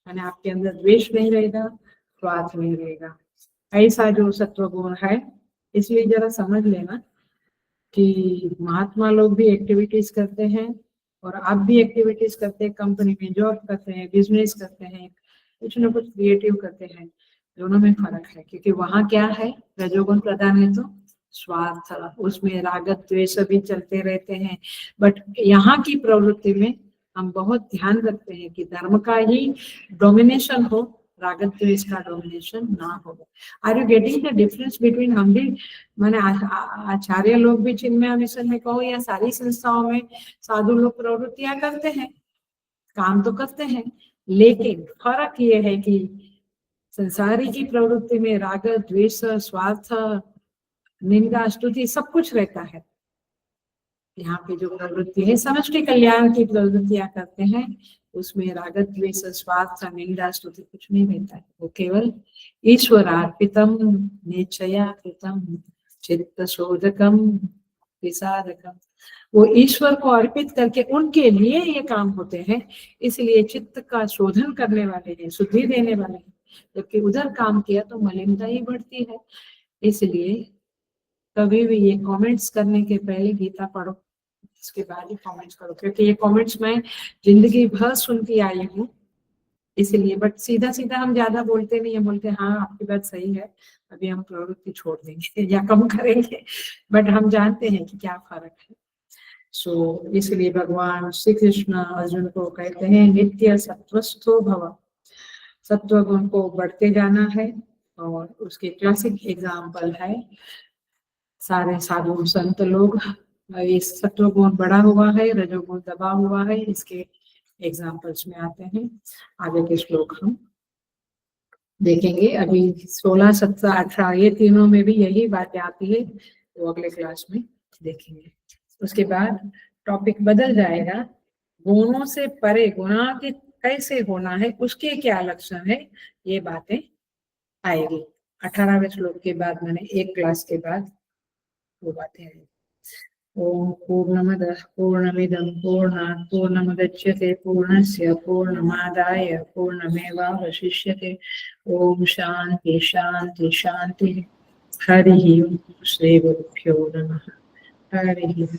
यानी आपके अंदर द्वेष नहीं रहेगा, स्वार्थ नहीं रहेगा, ऐसा जो सत्वगुण है। इसलिए जरा समझ लेना कि महात्मा लोग भी एक्टिविटीज करते हैं और आप भी एक्टिविटीज करते हैं, कंपनी में जॉब करते हैं, बिजनेस करते हैं, कुछ ना कुछ क्रिएटिव करते हैं, दोनों में फर्क है। क्योंकि वहां क्या है, रजोगुण प्रधान है तो स्वार्थ, उसमें रागत द्वेष भी चलते रहते हैं। बट यहाँ की प्रवृत्ति में हम बहुत ध्यान रखते हैं कि धर्म का ही डोमिनेशन हो, रागत द्वेष का डोमिनेशन ना हो। Are you getting the difference between? हम भी मैंने आचार्य लोग भी चिन्मय मिशन में कहो या सारी संस्थाओं में साधु लोग प्रवृत्तियां करते हैं, काम तो करते हैं, लेकिन फर्क ये है कि संसारी की प्रवृत्ति में राग, द्वेष, स्वार्थ, निंदा, स्तुति सब कुछ रहता है। यहाँ पे जो प्रवृत्ति है समष्टि कल्याण की प्रवृत्तियां करते हैं, उसमें रागत, द्वेष, स्वार्थ, निंदा, स्तुति कुछ नहीं रहता है। वो केवल ईश्वरार्पितम निश्चया कृतम चित्त शोधकम विसाधकम, वो ईश्वर को अर्पित करके उनके लिए ये काम होते हैं, इसलिए चित्त का शोधन करने वाले हैं, शुद्धि देने वाले हैं। जबकि उधर काम किया तो मलिनता ही बढ़ती है। इसलिए कभी भी ये कमेंट्स करने के पहले गीता पढ़ो, इसके बाद ही कमेंट्स करो, क्योंकि ये कमेंट्स मैं जिंदगी भर सुनती आई हूँ, इसलिए। बट सीधा सीधा हम ज्यादा बोलते नहीं है, बोलते हाँ आपकी बात सही है, अभी हम प्रवृत्ति छोड़ देंगे या कम करेंगे, बट हम जानते हैं कि क्या फर्क है। सो इसलिए भगवान श्री कृष्ण अर्जुन को कहते हैं नित्य सत्वस्थो भव, सत्व गुण को बढ़ते जाना है। और उसके क्लासिक एग्जाम्पल है सारे साधु संत लोग, इस सत्व गुण बढ़ा हुआ है, रजोगुण दबा हुआ है, इसके एग्जाम्पल्स में आते हैं। आगे के श्लोक हम देखेंगे। अभी 16, 17, 18 ये तीनों में भी यही बातें आती है, तो अगले क्लास में देखेंगे। उसके बाद टॉपिक बदल जाएगा, गुणों से परे गुणातीत कैसे होना है, उसके क्या लक्षण है, ये बातें आएगी 18वें श्लोक के बाद, मैंने एक क्लास के बाद वो बातें आएगी। ओम पूर्णमदः पूर्णमिदं पूर्णात् पूर्णमुदच्यते पूर्णस्य पूर्णमादाय पूर्णमेवावशिष्यते। ओम शांति शांति शांति। हरि ओम। श्री गुरुभ्यो नमः। हरि ओम।